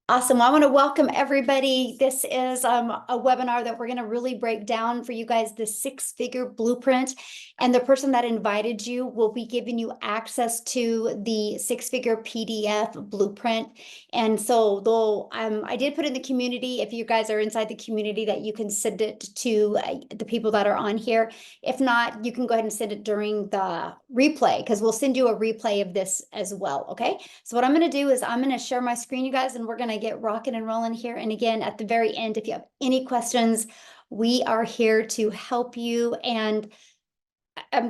Awesome. Well, I want to welcome everybody. This is a webinar that we're going to really break down for you guys the six-figure blueprint. And the person that invited you will be giving you access to the six-figure PDF blueprint. And so though I did put in the community, if you guys are inside the community, that you can send it to the people that are on here. If not, you can go ahead and send it during the replay, because we'll send you a replay of this as well. Okay. So what I'm going to do is I'm going to share my screen, you guys, and we're going to get rocking and rolling here. And again, at the very end, if you have any questions, we are here to help you. And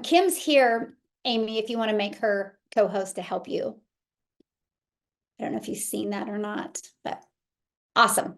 Kim's here, Amy, if you want to make her co-host to help you. I don't know if you've seen that or not, but awesome.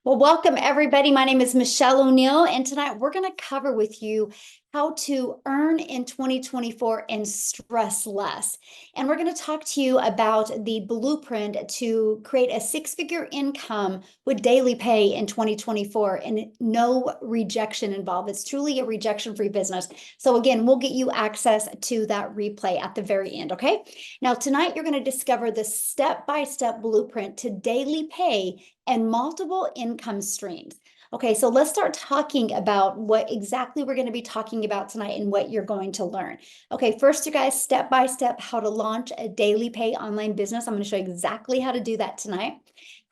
Well, welcome everybody. My name is Michelle O'Neill, and tonight we're going to cover with you how to earn in 2024 and stress less. And we're going to talk to you about the blueprint to create a six-figure income with daily pay in 2024 and no rejection involved. It's truly a rejection-free business. So again, we'll get you access to that replay at the very end, okay? Now, tonight you're going to discover the step-by-step blueprint to daily pay and multiple income streams. Okay, so let's start talking about what exactly we're going to be talking about tonight and what you're going to learn. Okay, first, you guys, step by step, how to launch a daily pay online business. I'm going to show you exactly how to do that tonight.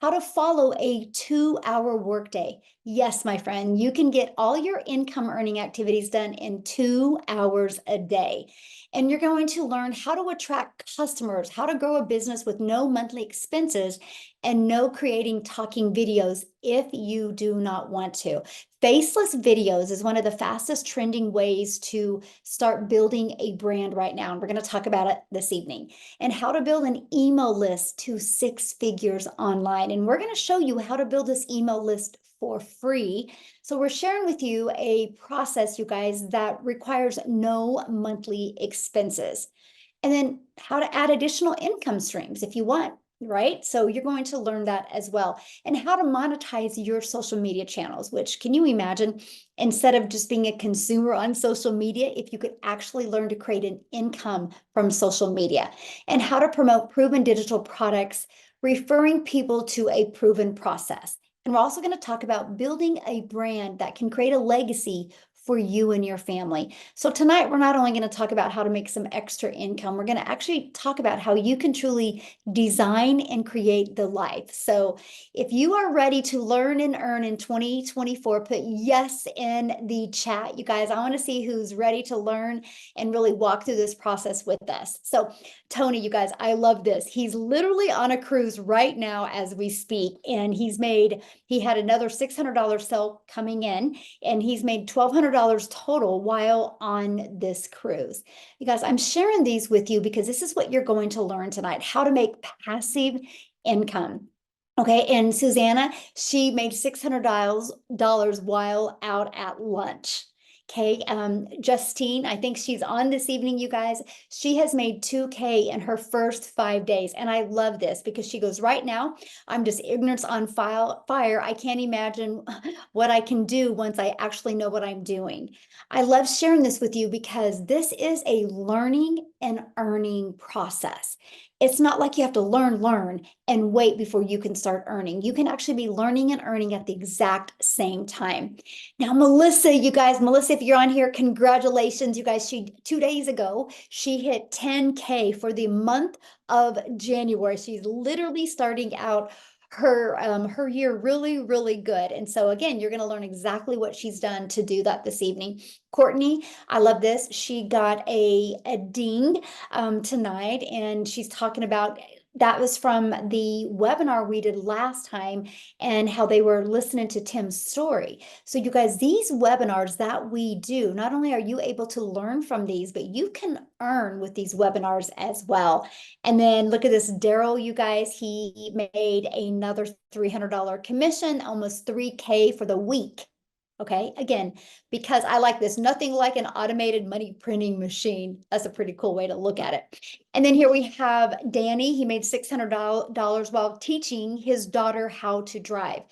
How to follow a 2-hour workday. Yes, my friend, you can get all your income earning activities done in 2 hours a day. And you're going to learn how to attract customers, how to grow a business with no monthly expenses, and no creating talking videos if you do not want to. Faceless videos is one of the fastest trending ways to start building a brand right now. And we're going to talk about it this evening. And how to build an email list to 6 figures online. And we're going to show you how to build this email list for free. So we're sharing with you a process, you guys, that requires no monthly expenses. And then how to add additional income streams if you want, right? So you're going to learn that as well. And how to monetize your social media channels, which, can you imagine, instead of just being a consumer on social media, if you could actually learn to create an income from social media. And how to promote proven digital products, referring people to a proven process. And we're also going to talk about building a brand that can create a legacy for you and your family. So tonight, we're not only going to talk about how to make some extra income, we're going to actually talk about how you can truly design and create the life. So if you are ready to learn and earn in 2024, put yes in the chat. You guys, I want to see who's ready to learn and really walk through this process with us. So Tony, you guys, I love this. He's literally on a cruise right now as we speak, and he had another $600 sale coming in, and he's made $1,200 total while on this cruise. You guys, I'm sharing these with you because this is what you're going to learn tonight, how to make passive income. Okay, and Susanna, she made $600 while out at lunch. Okay, Justine, I think she's on this evening, you guys. She has made 2K in her first 5 days. And I love this because she goes, right now, I'm just ignorance on fire. I can't imagine what I can do once I actually know what I'm doing. I love sharing this with you because this is a learning and earning process. It's not like you have to learn, and wait before you can start earning. You can actually be learning and earning at the exact same time. Now, Melissa, you guys, Melissa, if you're on here, congratulations, you guys. 2 days ago, she hit 10K for the month of January. She's literally starting out her year really good. And so again, you're going to learn exactly what she's done to do that this evening. Courtney, I love this. She got a ding tonight, and she's talking about that was from the webinar we did last time and how they were listening to Tim's story. So you guys, these webinars that we do, not only are you able to learn from these, but you can earn with these webinars as well. And then look at this, Daryl, you guys, he made another $300 commission, almost 3K for the week. Okay, again, because I like this, nothing like an automated money printing machine. That's a pretty cool way to look at it. And then here we have Danny. He made $600 while teaching his daughter how to drive.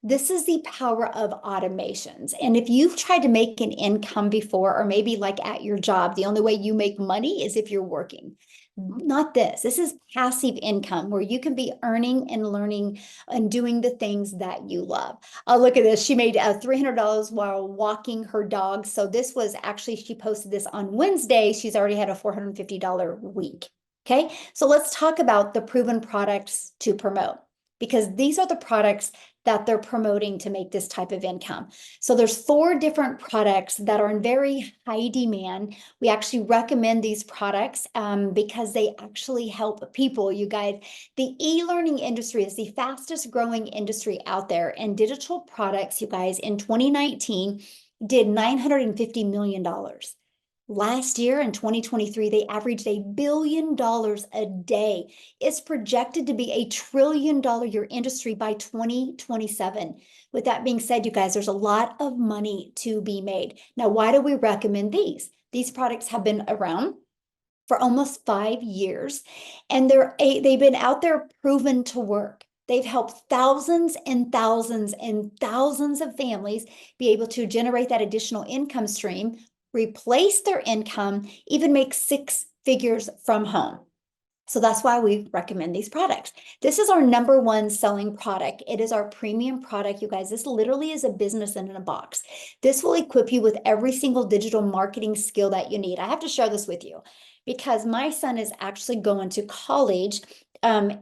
This is the power of automations. And if you've tried to make an income before, or maybe like at your job, the only way you make money is if you're working. Not this. This is passive income where you can be earning and learning and doing the things that you love. Look at this. She made $300 while walking her dog. So this was actually, she posted this on Wednesday. She's already had a $450 week. Okay. So let's talk about the proven products to promote, because these are the products that they're promoting to make this type of income. So there's 4 different products that are in very high demand. We actually recommend these products because they actually help people, you guys. The e-learning industry is the fastest growing industry out there, and digital products, you guys, in 2019 did $950 million. Last year in 2023, they averaged $1 billion a day. It's projected to be a $1 trillion year industry by 2027. With that being said, you guys, there's a lot of money to be made. Now, why do we recommend these? These products have been around for almost 5 years, and they've been out there proven to work. They've helped thousands and thousands and thousands of families be able to generate that additional income stream, replace their income, even make 6 figures from home. So that's why we recommend these products. This is our #1 selling product. It is our premium product, you guys. This literally is a business in a box. This will equip you with every single digital marketing skill that you need. I have to share this with you because my son is actually going to college, and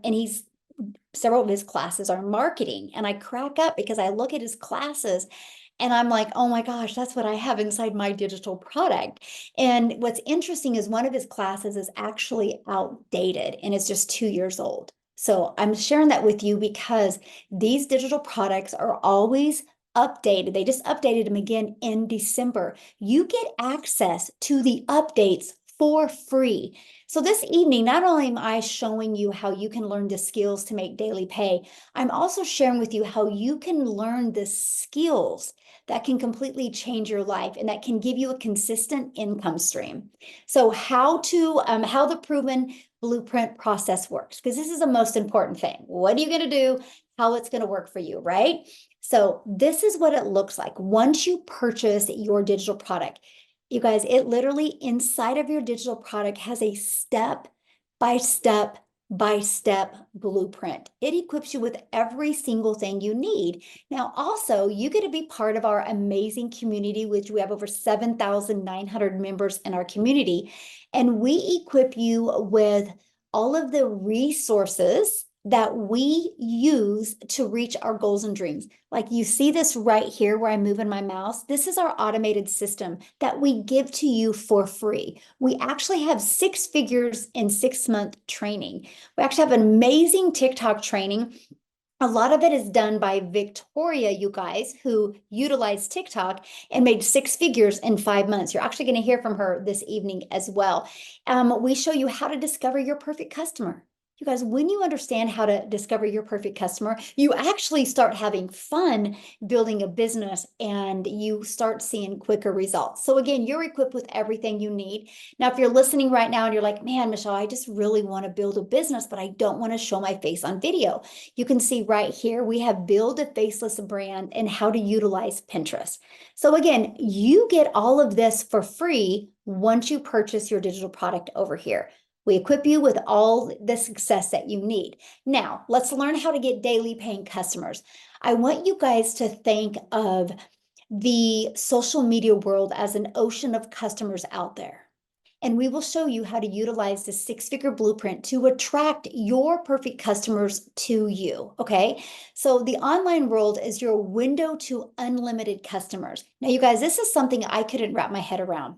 several of his classes are marketing. And I crack up because I look at his classes and I'm like, oh my gosh, that's what I have inside my digital product. And what's interesting is one of his classes is actually outdated and it's just 2 years old. So I'm sharing that with you because these digital products are always updated. They just updated them again in December. You get access to the updates for free. So this evening, not only am I showing you how you can learn the skills to make daily pay, I'm also sharing with you how you can learn the skills that can completely change your life and that can give you a consistent income stream. So how the proven blueprint process works, because this is the most important thing. What are you going to do? How it's going to work for you, right? So this is what it looks like once you purchase your digital product. You guys, it literally inside of your digital product has a step-by-step blueprint. It equips you with every single thing you need. Now, also, you get to be part of our amazing community, which we have over 7,900 members in our community. And we equip you with all of the resources that we use to reach our goals and dreams. Like you see this right here where I'm moving my mouse. This is our automated system that we give to you for free. We actually have 6 figures in 6-month training. We actually have an amazing TikTok training. A lot of it is done by Victoria, you guys, who utilized TikTok and made 6 figures in 5 months. You're actually going to hear from her this evening as well. We show you how to discover your perfect customer. You guys, when you understand how to discover your perfect customer, you actually start having fun building a business and you start seeing quicker results. So again, you're equipped with everything you need. Now, if you're listening right now and you're like, man, Michelle, I just really want to build a business, but I don't want to show my face on video. You can see right here, we have build a faceless brand and how to utilize Pinterest. So again, you get all of this for free once you purchase your digital product over here. We equip you with all the success that you need. Now, let's learn how to get daily paying customers. I want you guys to think of the social media world as an ocean of customers out there. And we will show you how to utilize the 6-figure blueprint to attract your perfect customers to you, okay? So the online world is your window to unlimited customers. Now, you guys, this is something I couldn't wrap my head around.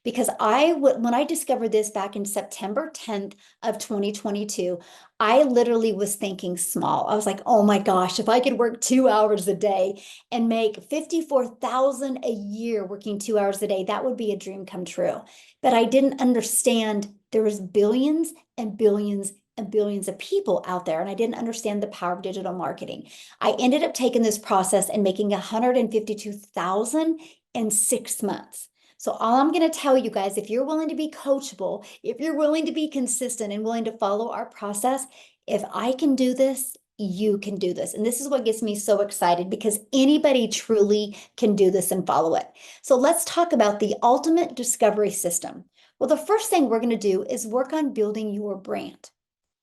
Because when I discovered this back in September 10th of 2022, I literally was thinking small. I was like, oh my gosh, if I could work 2 hours a day and make 54,000 a year working 2 hours a day, that would be a dream come true. But I didn't understand there was billions and billions and billions of people out there, and I didn't understand the power of digital marketing. I ended up taking this process and making 152,000 in 6 months. So all I'm going to tell you guys, if you're willing to be coachable, if you're willing to be consistent and willing to follow our process, if I can do this, you can do this. And this is what gets me so excited because anybody truly can do this and follow it. So let's talk about the ultimate discovery system. Well, the first thing we're going to do is work on building your brand.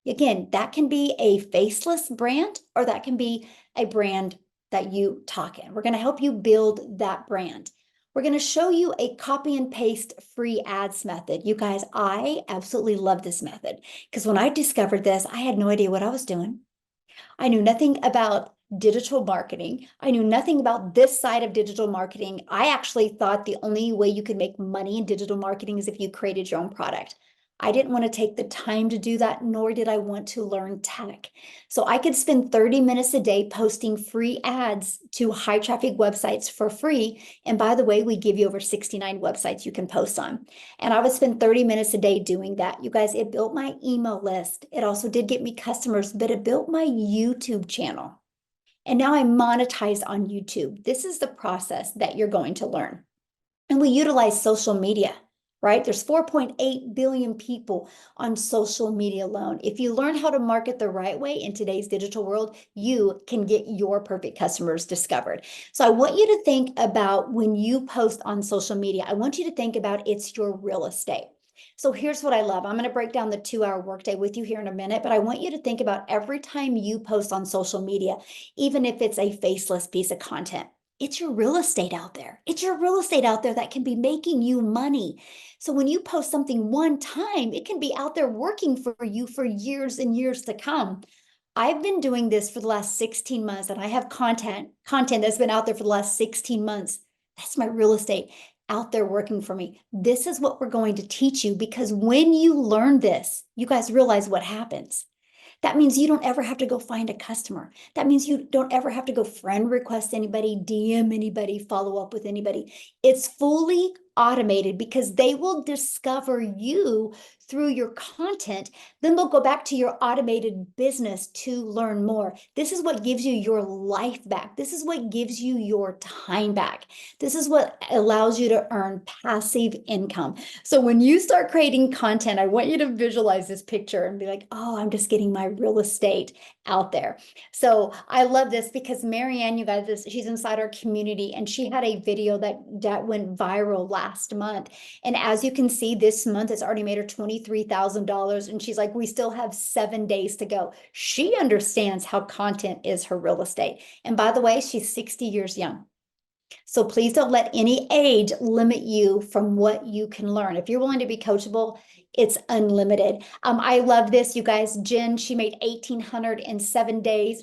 Again, that can be a faceless brand, or that can be a brand that you talk in. We're going to help you build that brand. We're going to show you a copy and paste free ads method. You guys, I absolutely love this method because when I discovered this, I had no idea what I was doing. I knew nothing about digital marketing. I knew nothing about this side of digital marketing. I actually thought the only way you could make money in digital marketing is if you created your own product. I didn't want to take the time to do that, nor did I want to learn tech. So I could spend 30 minutes a day posting free ads to high traffic websites for free. And by the way, we give you over 69 websites you can post on. And I would spend 30 minutes a day doing that. You guys, it built my email list. It also did get me customers, but it built my YouTube channel. And now I monetize on YouTube. This is the process that you're going to learn. And we utilize social media, right? There's 4.8 billion people on social media alone. If you learn how to market the right way in today's digital world, you can get your perfect customers discovered. So I want you to think about when you post on social media, I want you to think about it's your real estate. So here's what I love. I'm going to break down the 2-hour workday with you here in a minute, but I want you to think about every time you post on social media, even if it's a faceless piece of content. It's your real estate out there. It's your real estate out there that can be making you money. So when you post something one time, it can be out there working for you for years and years to come. I've been doing this for the last 16 months, and I have content that's been out there for the last 16 months. That's my real estate out there working for me. This is what we're going to teach you, because when you learn this, you guys realize what happens. That means you don't ever have to go find a customer. That means you don't ever have to go friend request anybody, DM anybody, follow up with anybody. It's fully automated because they will discover you through your content. Then they'll go back to your automated business to learn more. This is what gives you your life back. This is what gives you your time back. This is what allows you to earn passive income. So when you start creating content, I want you to visualize this picture and be like, oh, I'm just getting my real estate out there. So I love this because Marianne, you guys, she's inside our community, and she had a video that went viral last month. And as you can see, this month it's already made her $23,000. And she's like, we still have 7 days to go. She understands how content is her real estate. And by the way, she's 60 years young. So please don't let any age limit you from what you can learn. If you're willing to be coachable, it's unlimited. I love this, you guys. Jen, she made 1,800 in 7 days.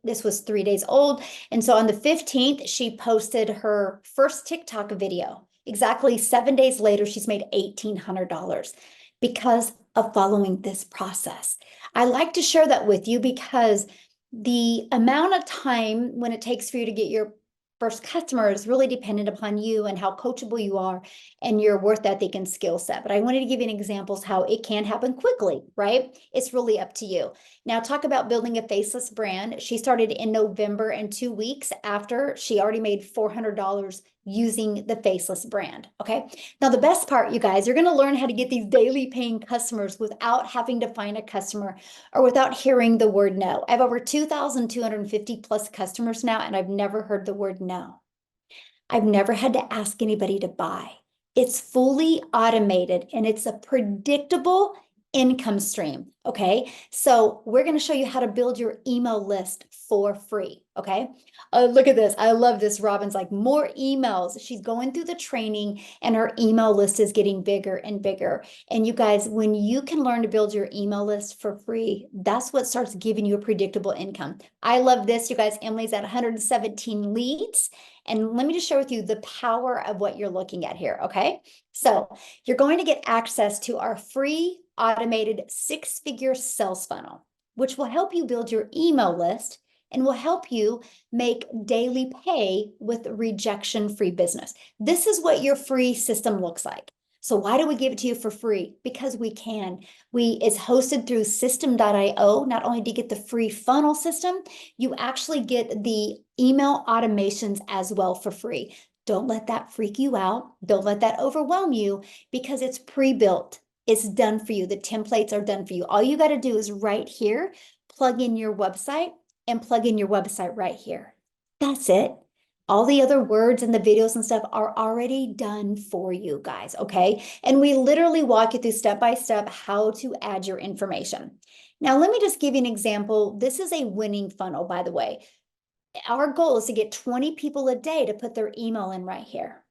This was 3 days old. And so on the 15th, she posted her first TikTok video. Exactly 7 days later, she's made $1,800 because of following this process. I like to share that with you because the amount of time when it takes for you to get your first customer is really dependent upon you and how coachable you are and your worth ethic and skill set. But I wanted to give you an examples how it can happen quickly, right? It's really up to you. Now, talk about building a faceless brand. She started in November, and 2 weeks after, she already made $400 using the faceless brand. Okay. Now, the best part, you guys, you're going to learn how to get these daily paying customers without having to find a customer or without hearing the word no. I have over 2,250 plus customers now, and I've never heard the word no. I've never had to ask anybody to buy. It's fully automated and it's a predictable income stream. Okay. So we're going to show you how to build your email list for free. Okay. Look at this. I love this. Robin's like, more emails. She's going through the training and her email list is getting bigger and bigger. And you guys, when you can learn to build your email list for free, that's what starts giving you a predictable income. I love this. You guys, Emily's at 117 leads. And let me just share with you the power of what you're looking at here. Okay. So you're going to get access to our free automated 6-figure sales funnel, which will help you build your email list and will help you make daily pay with rejection-free business. This is what your free system looks like. So why do we give it to you for free? Because we can. It's hosted through system.io. Not only do you get the free funnel system, you actually get the email automations as well for free. Don't let that freak you out. Don't let that overwhelm you, because it's pre-built. It's done for you. The templates are done for you. All you got to do is right here, plug in your website and plug in your website right here. That's it. All the other words and the videos and stuff are already done for you guys, okay? And we literally walk you through step by step how to add your information. Now, let me just give you an example. This is a winning funnel, by the way. Our goal is to get 20 people a day to put their email in right here.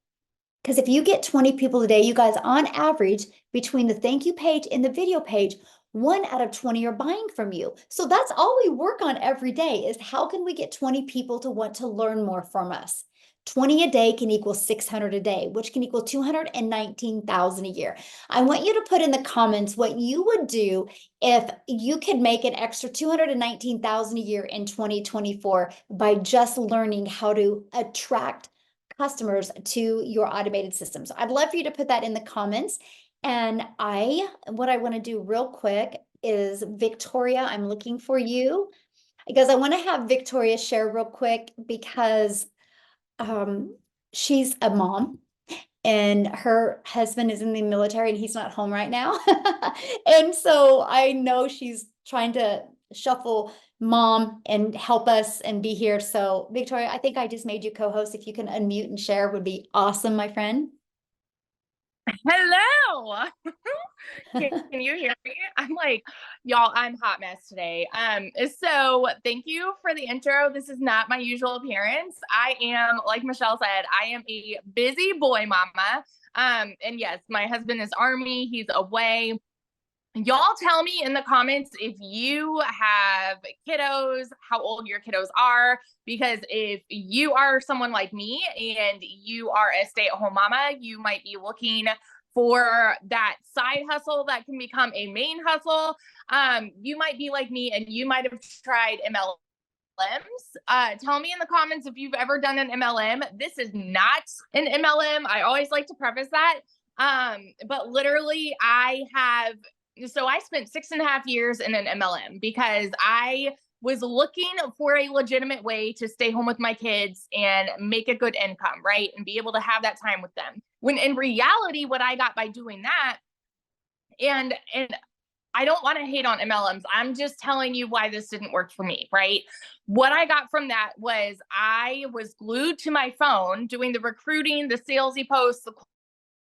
Because if you get 20 people a day, you guys, on average, between the thank you page and the video page, 1 out of 20 are buying from you. So that's all we work on every day is how can we get 20 people to want to learn more from us? 20 a day can equal 600 a day, which can equal 219,000 a year. I want you to put in the comments what you would do if you could make an extra 219,000 a year in 2024 by just learning how to attract customers to your automated system. So I'd love for you to put that in the comments. And what I want to do real quick is Victoria, I'm looking for you because I want to have Victoria share real quick because she's a mom and her husband is in the military and he's not home right now. And so I know she's trying to shuffle mom and help us and be here. So Victoria, I think I just made you co-host. If you can unmute and share would be awesome, my friend. Hello. Can you hear me? I'm like, y'all, I'm hot mess today. So thank you for the intro. This is not my usual appearance. I am, like Michelle said, I am a busy boy mama. And yes, my husband is Army, he's away. Y'all tell me in the comments if you have kiddos, how old your kiddos are, because if you are someone like me and you are a stay-at-home mama, you might be looking for that side hustle that can become a main hustle. You might be like me and you might have tried MLMs. Tell me in the comments if you've ever done an MLM. This is not an MLM. I always like to preface that. But literally so I spent 6.5 years in an MLM because I was looking for a legitimate way to stay home with my kids and make a good income, right? And be able to have that time with them. When in reality, what I got by doing that, and I don't want to hate on MLMs. I'm just telling you why this didn't work for me, right? What I got from that was I was glued to my phone doing the recruiting, the salesy posts, the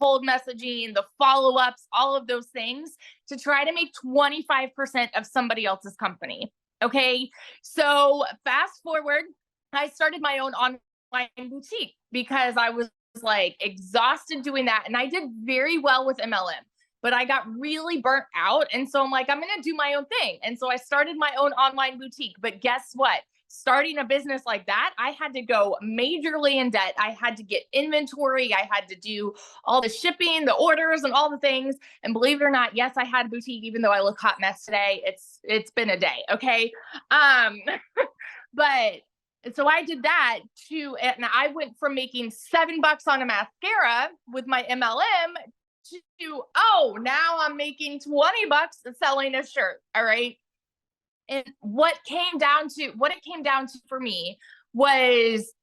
cold messaging, the follow-ups, all of those things to try to make 25% of somebody else's company. Okay. So fast forward, I started my own online boutique because I was like exhausted doing that. And I did very well with MLM, but I got really burnt out. And so I'm like, I'm going to do my own thing. And so I started my own online boutique. But guess what? Starting a business like that, I had to go majorly in debt. I had to get inventory. I had to do all the shipping, the orders, and all the things. And believe it or not, yes, I had a boutique, even though I look hot mess today. It's been a day, okay? But so I did that too, and I went from making $7 on a mascara with my MLM to now I'm making $20 selling a shirt. All right. And what it came down to for me was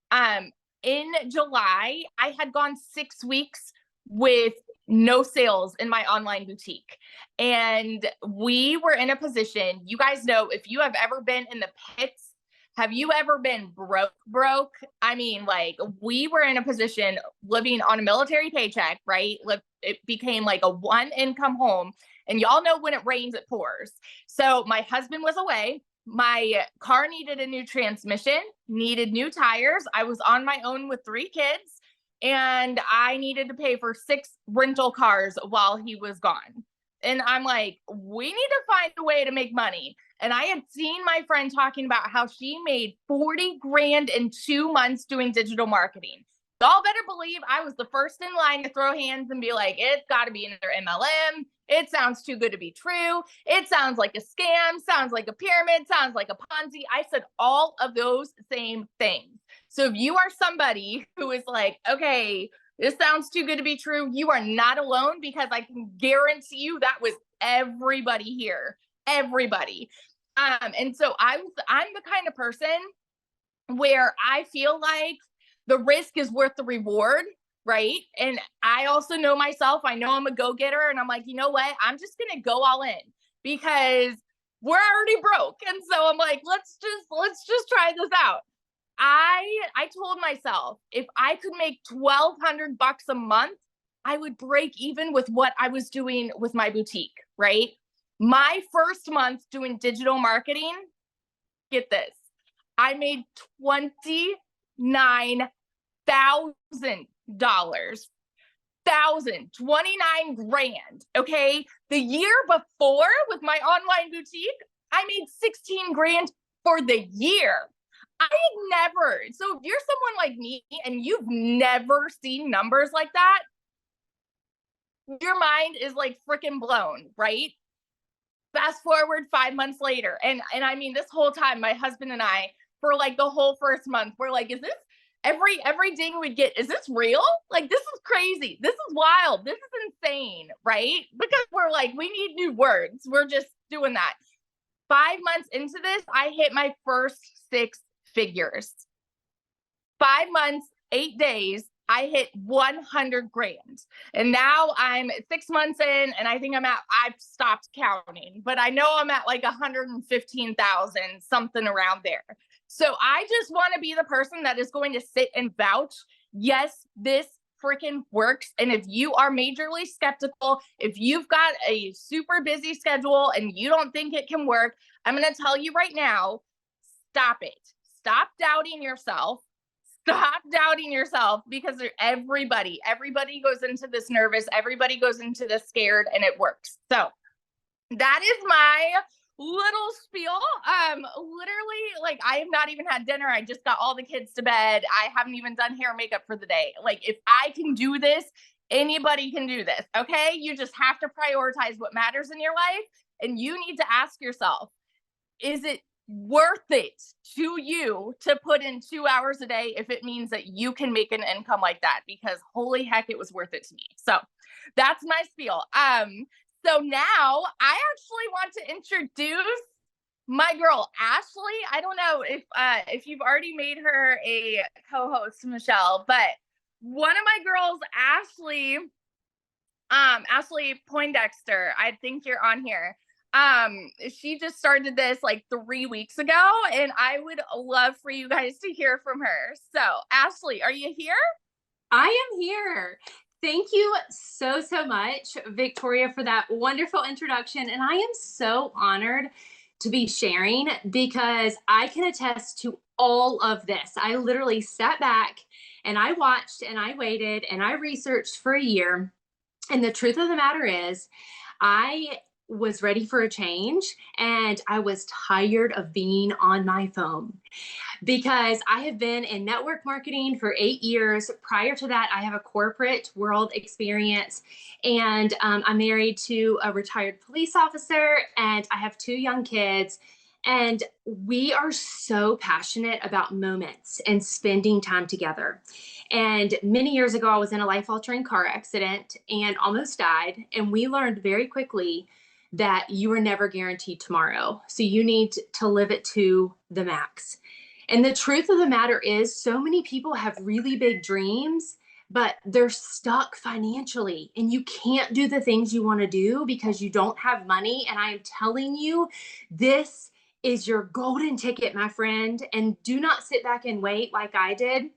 in July, I had gone 6 weeks with no sales in my online boutique. And we were in a position, you guys know, if you have ever been in the pits, have you ever been broke? I mean, like, we were in a position living on a military paycheck, right? It became like a one income home. And y'all know when it rains, it pours. So my husband was away. My car needed a new transmission, needed new tires. I was on my own with 3 kids, and I needed to pay for 6 rental cars while he was gone. And I'm like, we need to find a way to make money. And I had seen my friend talking about how she made 40 grand in 2 months doing digital marketing. Y'all better believe I was the first in line to throw hands and be like, it's got to be another MLM. It sounds too good to be true. It sounds like a scam, sounds like a pyramid, sounds like a Ponzi. I said all of those same things. So if you are somebody who is like, okay, this sounds too good to be true, you are not alone, because I can guarantee you that was everybody here. Everybody. And so I'm the kind of person where I feel like the risk is worth the reward, right? And I also know myself. I know I'm a go-getter, and I'm like, you know what? I'm just gonna go all in because we're already broke. And so I'm like, let's just try this out. I told myself if I could make $1,200 a month, I would break even with what I was doing with my boutique, right? My first month doing digital marketing, get this, I made $29,000. 29 grand. Okay. The year before with my online boutique, I made 16 grand for the year. I had never. So if you're someone like me and you've never seen numbers like that, your mind is like freaking blown, right? Fast forward 5 months later. And I mean, this whole time, my husband and I, for like the whole first month, we're like, is this every ding we get, is this real? Like, this is crazy. This is wild. This is insane, right? Because we're like, we need new words. We're just doing that. 5 months into this, I hit my first 6 figures. 5 months, 8 days, I hit 100 grand. And now I'm 6 months in, and I think I've stopped counting, but I know I'm at like 115,000, something around there. So I just want to be the person that is going to sit and vouch, yes, this freaking works. And if you are majorly skeptical, if you've got a super busy schedule and you don't think it can work, I'm going to tell you right now, stop it. Stop doubting yourself. Stop doubting yourself, because everybody goes into this nervous, everybody goes into this scared, and it works. So that is my little spiel. Literally, like, I have not even had dinner. I just got all the kids to bed. I haven't even done hair and makeup for the day. Like, if I can do this, anybody can do this. Okay. You just have to prioritize what matters in your life. And you need to ask yourself, is it worth it to you to put in 2 hours a day if it means that you can make an income like that? Because holy heck, it was worth it to me. So that's my spiel. So now I actually want to introduce my girl, Ashley. I don't know if you've already made her a co-host, Michelle, but one of my girls, Ashley Poindexter, I think you're on here. She just started this like 3 weeks ago, and I would love for you guys to hear from her. So Ashley, are you here? I am here. Thank you so much, Victoria, for that wonderful introduction. And I am so honored to be sharing, because I can attest to all of this. I literally sat back and I watched and I waited and I researched for a year. And the truth of the matter is, I was ready for a change, and I was tired of being on my phone, because I have been in network marketing for 8 years. Prior to that, I have a corporate world experience, and I'm married to a retired police officer, and I have 2 young kids. And we are so passionate about moments and spending time together. And many years ago, I was in a life-altering car accident and almost died. And we learned very quickly that you are never guaranteed tomorrow. So you need to live it to the max. And the truth of the matter is, so many people have really big dreams, but they're stuck financially, and you can't do the things you want to do because you don't have money. And I am telling you, this is your golden ticket, my friend. And do not sit back and wait like I did.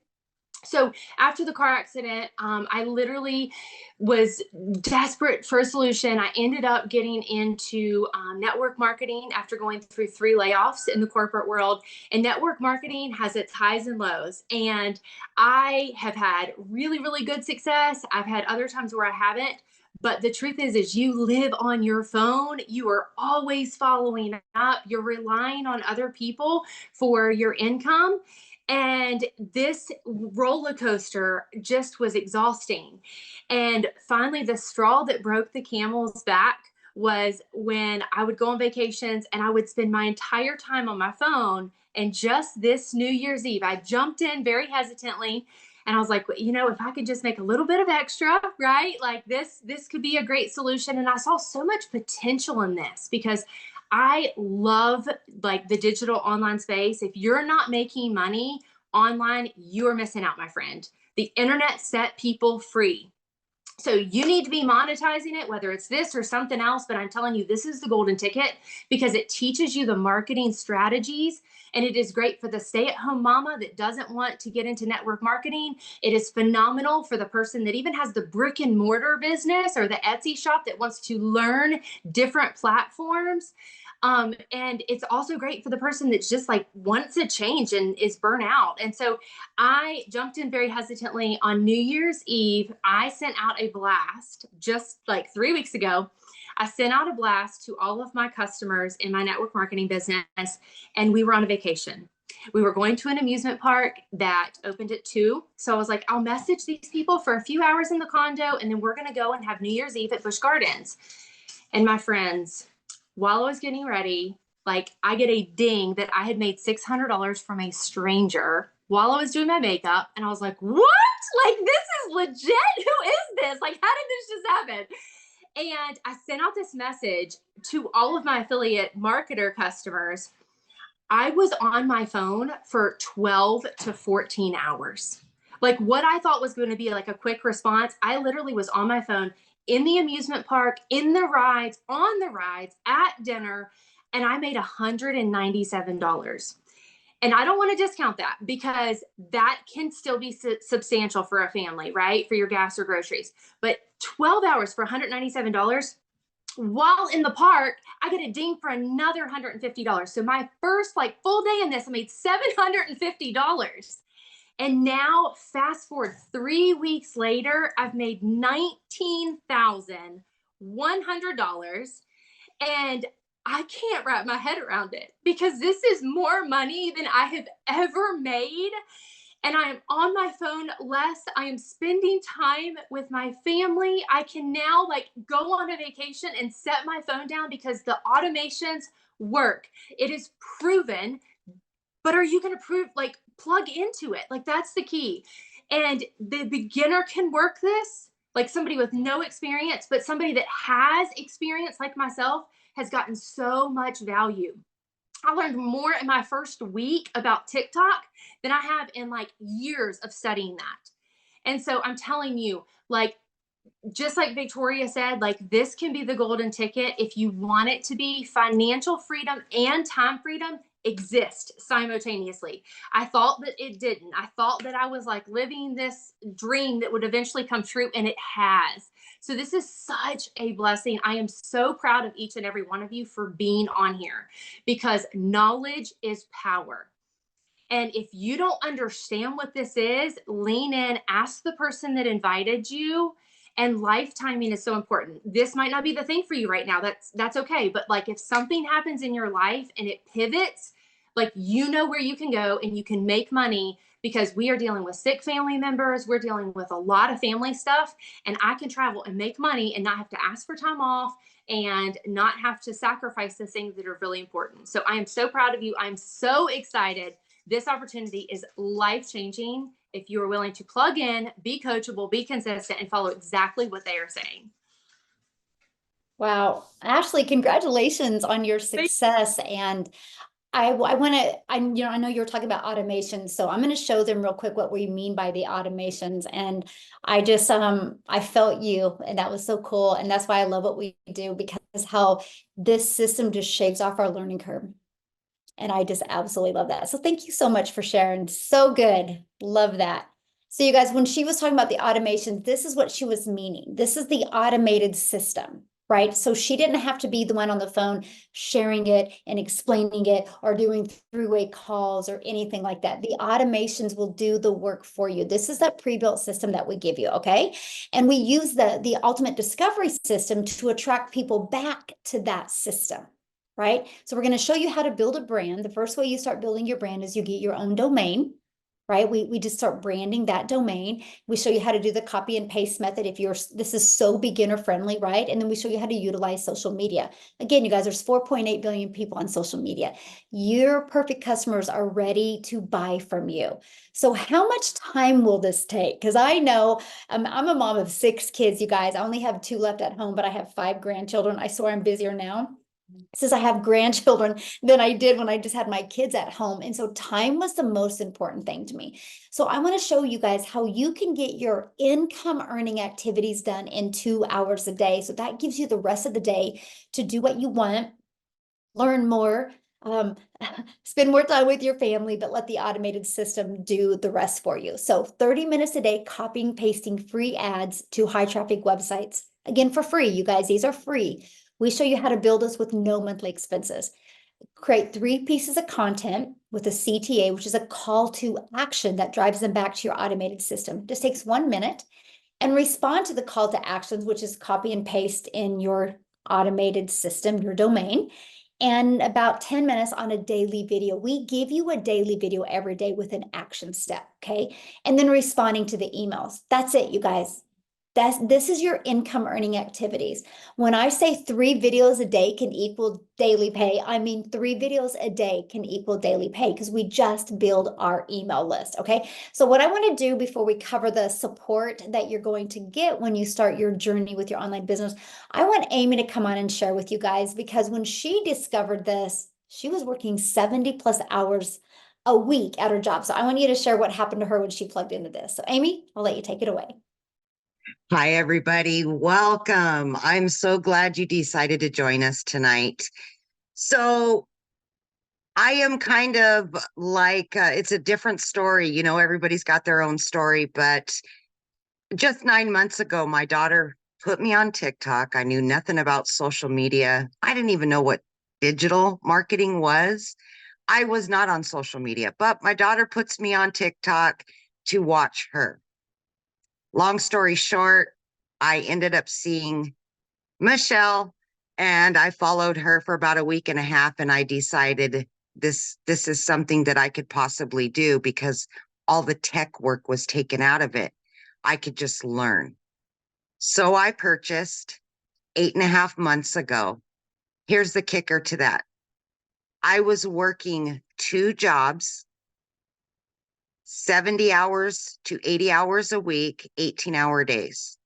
So after the car accident, I literally was desperate for a solution. I ended up getting into network marketing after going through 3 layoffs in the corporate world. And network marketing has its highs and lows. And I have had really, really good success. I've had other times where I haven't. But the truth is you live on your phone. You are always following up. You're relying on other people for your income. And this roller coaster just was exhausting. And finally, the straw that broke the camel's back was when I would go on vacations and I would spend my entire time on my phone. And just this New Year's Eve, I jumped in very hesitantly. And I was like, you know, if I could just make a little bit of extra, right? Like this could be a great solution. And I saw so much potential in this, because I love like the digital online space. If you're not making money online, you are missing out, my friend. The internet set people free. So you need to be monetizing it, whether it's this or something else. But I'm telling you, this is the golden ticket because it teaches you the marketing strategies. And it is great for the stay-at-home mama that doesn't want to get into network marketing. It is phenomenal for the person that even has the brick and mortar business or the Etsy shop that wants to learn different platforms. And it's also great for the person that's just like wants a change and is burnt out. And so I jumped in very hesitantly on New Year's Eve. I sent out a blast just like 3 weeks ago. I sent out a blast to all of my customers in my network marketing business, and we were on a vacation. We were going to an amusement park that opened at 2. So I was like, I'll message these people for a few hours in the condo, and then we're going to go and have New Year's Eve at Busch Gardens. And my friends, while I was getting ready, like I get a ding that I had made $600 from a stranger while I was doing my makeup. And I was like, what? Like, this is legit. Who is this? Like, how did this just happen? And I sent out this message to all of my affiliate marketer customers. I was on my phone for 12 to 14 hours. Like what I thought was going to be like a quick response, I literally was on my phone in the amusement park, in the rides, on the rides, at dinner, and I made $197. And I don't want to discount that because that can still be substantial for a family, right? For your gas or groceries. But 12 hours for $197, while in the park, I get a ding for another $150. So my first like full day in this, I made $750. And now fast forward 3 weeks later, I've made $19,100. And I can't wrap my head around it because this is more money than I have ever made. And I am on my phone less. I am spending time with my family. I can now like go on a vacation and set my phone down because the automations work. It is proven. But are you going to plug into it? Like that's the key. And the beginner can work this, like somebody with no experience, but somebody that has experience like myself has gotten so much value. I learned more in my first week about TikTok than I have in like years of studying that. And so I'm telling you, like, just like Victoria said, like this can be the golden ticket if you want it to be. Financial freedom and time freedom exist simultaneously. I thought that it didn't. I thought that I was like living this dream that would eventually come true, and it has. So this is such a blessing. I am so proud of each and every one of you for being on here because knowledge is power. And if you don't understand what this is, lean in, ask the person that invited you. And life timing is so important. This might not be the thing for you right now. That's okay. But like if something happens in your life and it pivots, like you know where you can go and you can make money because we are dealing with sick family members. We're dealing with a lot of family stuff, and I can travel and make money and not have to ask for time off and not have to sacrifice the things that are really important. So I am so proud of you. I'm so excited. This opportunity is life-changing if you are willing to plug in, be coachable, be consistent, and follow exactly what they are saying. Wow. Ashley, congratulations on your success. And I want to, I know you were talking about automation, so I'm going to show them real quick what we mean by the automations. And I just, I felt you, and that was so cool. And that's why I love what we do, because how this system just shaves off our learning curve. And I just absolutely love that. So thank you so much for sharing. So good. Love that. So you guys, when she was talking about the automation, this is what she was meaning. This is the automated system, right? So she didn't have to be the one on the phone sharing it and explaining it or doing three-way calls or anything like that. The automations will do the work for you. This is that pre-built system that we give you, okay? And we use the ultimate discovery system to attract people back to that system. Right? So we're going to show you how to build a brand. The first way you start building your brand is you get your own domain, right? We just start branding that domain. We show you how to do the copy and paste method this is so beginner friendly, right? And then we show you how to utilize social media. Again, you guys, there's 4.8 billion people on social media. Your perfect customers are ready to buy from you. So how much time will this take? Because I know I'm a mom of 6 kids, you guys. I only have 2 left at home, but I have 5 grandchildren. I swear I'm busier now. since I have grandchildren than I did when I just had my kids at home. And so time was the most important thing to me. So I want to show you guys how you can get your income earning activities done in 2 hours a day. So that gives you the rest of the day to do what you want, learn more, um, spend more time with your family, but let the automated system do the rest for you. So 30 minutes a day, copying, pasting free ads to high traffic websites. Again, for free, you guys, these are free. We show you how to build this with no monthly expenses. Create 3 pieces of content with a CTA, which is a call to action that drives them back to your automated system. Just takes 1 minute, and respond to the call to actions, which is copy and paste in your automated system, your domain, and about 10 minutes on a daily video. We give you a daily video every day with an action step, okay? And then responding to the emails. That's it, you guys. This is your income earning activities. When I say 3 videos a day can equal daily pay, I mean 3 videos a day can equal daily pay because we just build our email list, okay? So what I want to do before we cover the support that you're going to get when you start your journey with your online business, I want Amy to come on and share with you guys, because when she discovered this, she was working 70 plus hours a week at her job. So I want you to share what happened to her when she plugged into this. So Amy, I'll let you take it away. Hi, everybody. Welcome. I'm so glad you decided to join us tonight. So I am kind of like, it's a different story. You know, everybody's got their own story, but just 9 months ago, my daughter put me on TikTok. I knew nothing about social media. I didn't even know what digital marketing was. I was not on social media, but my daughter puts me on TikTok to watch her. Long story short, I ended up seeing Michelle, and I followed her for about a week and a half, and I decided this is something that I could possibly do because all the tech work was taken out of it. I could just learn. So I purchased 8.5 months ago. Here's the kicker to that. I was working 2 jobs, 70 hours to 80 hours a week, 18-hour days.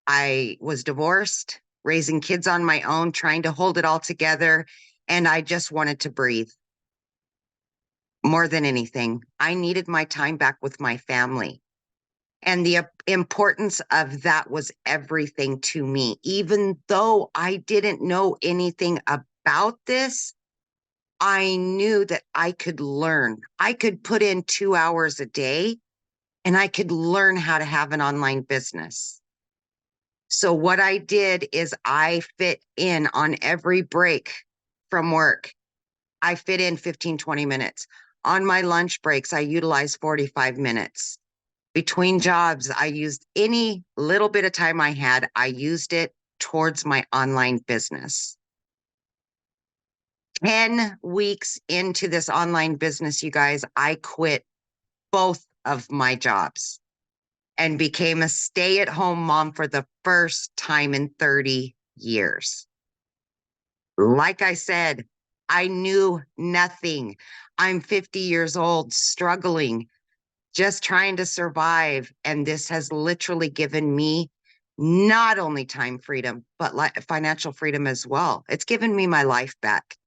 I was divorced, raising kids on my own, trying to hold it all together, and I just wanted to breathe. More than anything, I needed my time back with my family. And the importance of that was everything to me. Even though I didn't know anything about this, I knew that I could learn. I could put in 2 hours a day and I could learn how to have an online business. So what I did is I fit in on every break from work. I fit in 15, 20 minutes. On my lunch breaks, I utilize 45 minutes. Between jobs, I used any little bit of time I had, I used it towards my online business. 10 weeks into this online business, you guys, I quit both of my jobs and became a stay-at-home mom for the first time in 30 years. Like I said, I knew nothing. I'm 50 years old, struggling, just trying to survive. And this has literally given me not only time freedom, but financial freedom as well. It's given me my life back.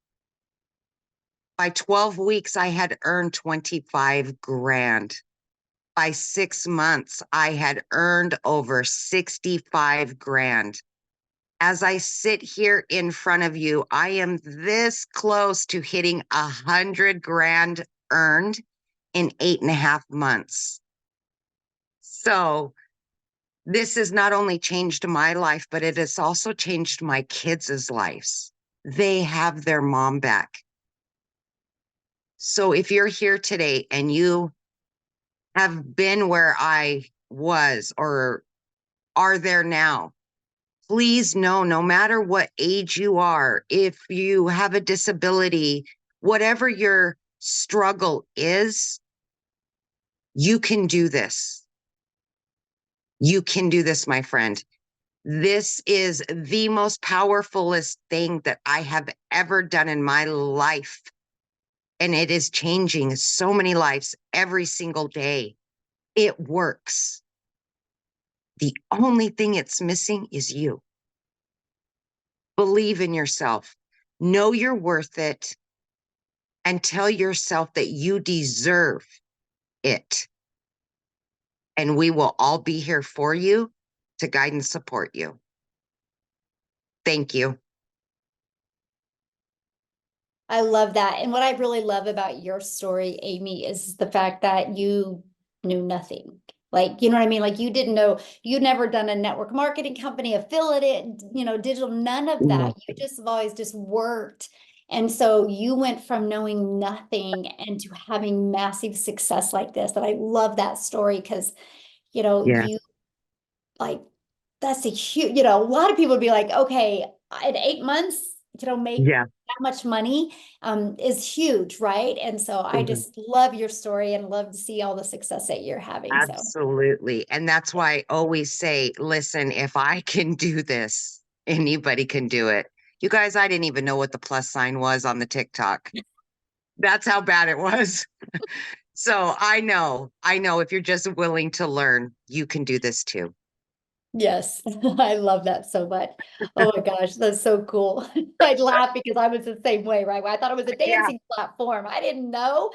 By 12 weeks, I had earned 25 grand. By 6 months, I had earned over 65 grand. As I sit here in front of you, I am this close to hitting 100 grand earned in 8.5 months. So this has not only changed my life, but it has also changed my kids' lives. They have their mom back. So if you're here today and you have been where I was or are there now, please know, no matter what age you are, if you have a disability, whatever your struggle is, you can do this. You can do this, my friend. This is the most powerfulest thing that I have ever done in my life. And it is changing so many lives every single day. It works. The only thing it's missing is you. Believe in yourself. Know you're worth it and tell yourself that you deserve it. And we will all be here for you to guide and support you. Thank you. I love that. And what I really love about your story, Amy, is the fact that you knew nothing. Like, you know what I mean? Like you didn't know, you'd never done a network marketing company, affiliate, digital, none of that. You just have always just worked. And so you went from knowing nothing and to having massive success like this. That I love that story because, Yeah. you like, that's a huge, a lot of people would be like, okay, in 8 months, make Yeah. that much money is huge, right? And so I Mhm. just love your story and love to see all the success that you're having. So Absolutely. And that's why I always say, listen, if I can do this, anybody can do it. You guys, I didn't even know what the plus sign was on the TikTok. That's how bad it was. So I know if you're just willing to learn, you can do this too. yes, I love that so much. Oh my gosh, that's so cool. I'd laugh because I was the same way, right? I thought it was a Yeah. dancing platform. I didn't know.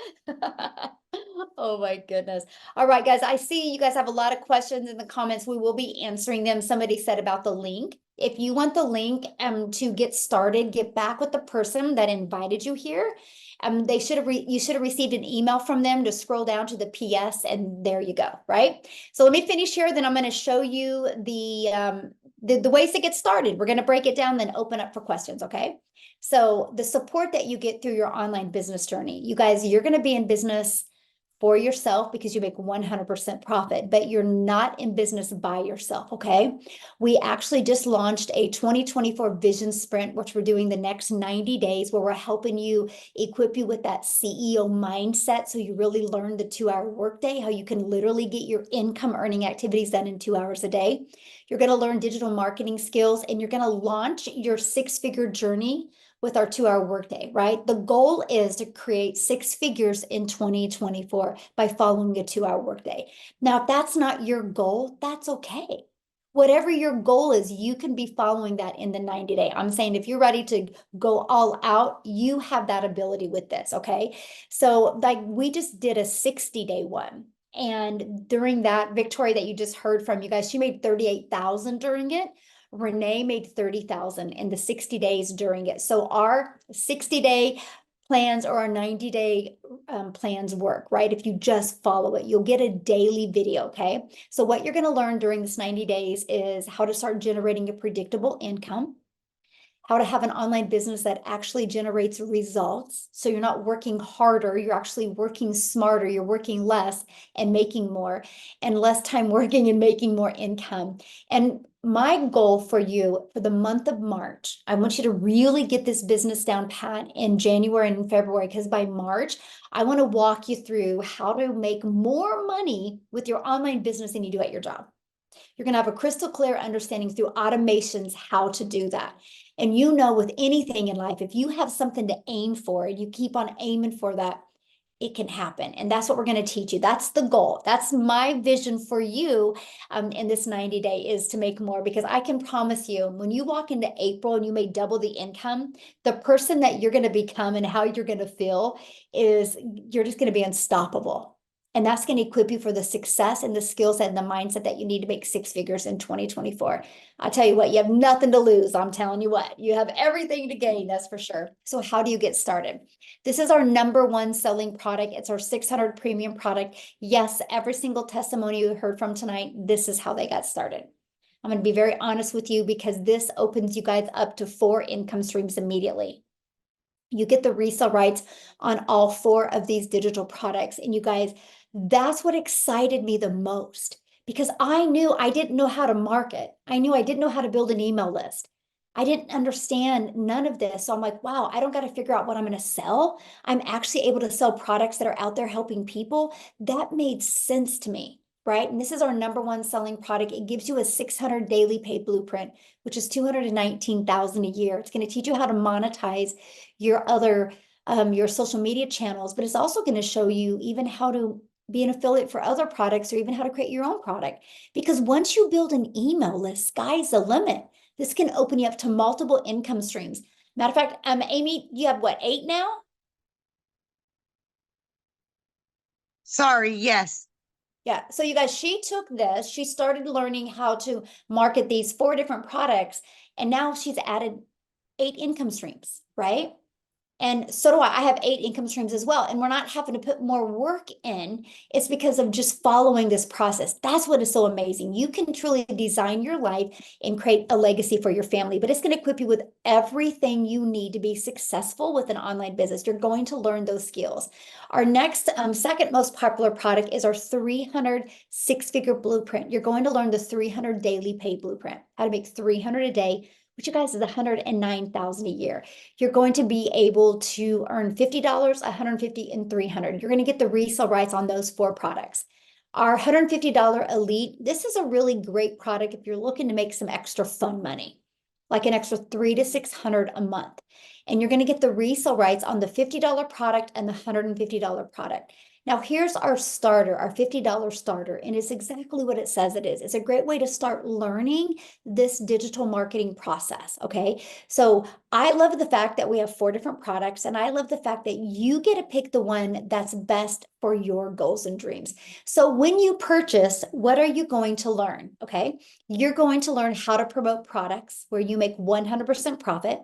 Oh my goodness. All right, guys, I see you guys have a lot of questions in the comments. We will be answering them. Somebody said about the link. If you want the link to get started, get back with the person that invited you here. They should have you should have received an email from them to scroll down to the PS, and there you go, right? So let me finish here, then I'm going to show you the ways to get started. We're going to break it down, then open up for questions, okay? So the support that you get through your online business journey, you guys, you're going to be in business for yourself because you make 100% profit, but you're not in business by yourself, okay? We actually just launched a 2024 vision sprint, which we're doing the next 90 days, where we're helping you equip you with that CEO mindset so you really learn the 2-hour workday, how you can literally get your income earning activities done in 2 hours a day. You're going to learn digital marketing skills, and you're going to launch your 6-figure journey with our 2-hour workday, right? The goal is to create 6 figures in 2024 by following a 2-hour workday. Now, if that's not your goal, that's okay. Whatever your goal is, you can be following that in the 90-day. I'm saying if you're ready to go all out, you have that ability with this, okay? So like we just did a 60-day one. And during that, Victoria that you just heard from, you guys, she made 38,000 during it. Renee made 30,000 in the 60 days during it. So our 60-day plans or our 90-day plans work, right? If you just follow it, you'll get a daily video, okay? So what you're going to learn during this 90 days is how to start generating a predictable income, how to have an online business that actually generates results. So you're not working harder, you're actually working smarter, you're working less and making more, and less time working and making more income. And my goal for you for the month of March, I want you to really get this business down pat in January and February, because by March, I want to walk you through how to make more money with your online business than you do at your job. You're going to have a crystal clear understanding through automations how to do that. And with anything in life, if you have something to aim for and you keep on aiming for that, it can happen. And that's what we're going to teach you. That's the goal. That's my vision for you in this 90-day is to make more, because I can promise you when you walk into April and you may double the income, the person that you're going to become and how you're going to feel is you're just going to be unstoppable. And that's going to equip you for the success and the skill set and the mindset that you need to make 6 figures in 2024. I'll tell you what, you have nothing to lose. I'm telling you what, you have everything to gain, that's for sure. So how do you get started? This is our #1 selling product. It's our 600 premium product. Yes, every single testimony you heard from tonight, this is how they got started. I'm going to be very honest with you because this opens you guys up to 4 income streams immediately. You get the resale rights on all 4 of these digital products. And you guys, that's what excited me the most, because I knew I didn't know how to market. I knew I didn't know how to build an email list. I didn't understand none of this. So I'm like, wow, I don't got to figure out what I'm going to sell. I'm actually able to sell products that are out there helping people. That made sense to me, right? And this is our #1 selling product. It gives you a 600 daily pay blueprint, which is 219,000 a year. It's going to teach you how to monetize your other your social media channels, but it's also going to show you even how to be an affiliate for other products, or even how to create your own product. Because once you build an email list, sky's the limit. This can open you up to multiple income streams. Matter of fact, Amy, you have what, 8 now? Sorry, yes. Yeah. So you guys, she took this, she started learning how to market these 4 different products, and now she's added 8 income streams, right? And so do I. I have 8 income streams as well. And we're not having to put more work in. It's because of just following this process. That's what is so amazing. You can truly design your life and create a legacy for your family, but it's going to equip you with everything you need to be successful with an online business. You're going to learn those skills. Our next, second most popular product is our 300 6-figure blueprint. You're going to learn the 300 daily pay blueprint, how to make 300 a day, which you guys is 109,000 a year. You're going to be able to earn $50, $150, and $300. You're going to get the resale rights on those 4 products. Our $150 Elite, this is a really great product if you're looking to make some extra fun money, like an extra $300 to $600 a month. And you're going to get the resale rights on the $50 product and the $150 product. Now, here's our starter, our $50 starter, and it's exactly what it says it is. It's a great way to start learning this digital marketing process, okay? So I love the fact that we have 4 different products, and I love the fact that you get to pick the one that's best for your goals and dreams. So when you purchase, what are you going to learn, okay? You're going to learn how to promote products where you make 100% profit.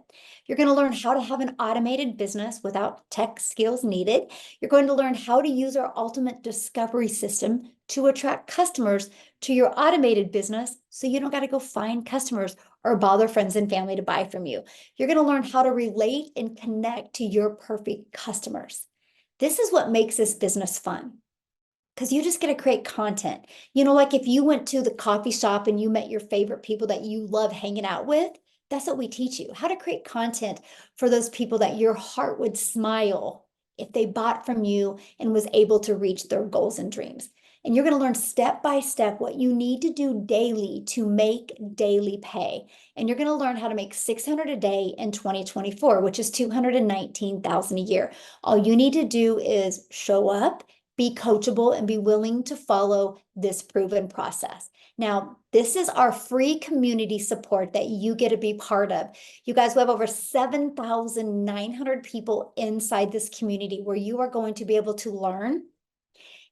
You're going to learn how to have an automated business without tech skills needed. You're going to learn how to use our ultimate discovery system to attract customers to your automated business so you don't got to go find customers or bother friends and family to buy from you. You're going to learn how to relate and connect to your perfect customers. This is what makes this business fun, because you just get to create content. You know, like if you went to the coffee shop and you met your favorite people that you love hanging out with, that's what we teach you, how to create content for those people that your heart would smile if they bought from you and was able to reach their goals and dreams. And you're going to learn step by step what you need to do daily to make daily pay. And you're going to learn how to make 600 a day in 2024, which is 219,000 a year. All you need to do is show up, be coachable, and be willing to follow this proven process. Now, this is our free community support that you get to be part of. You guys, we have over 7,900 people inside this community where you are going to be able to learn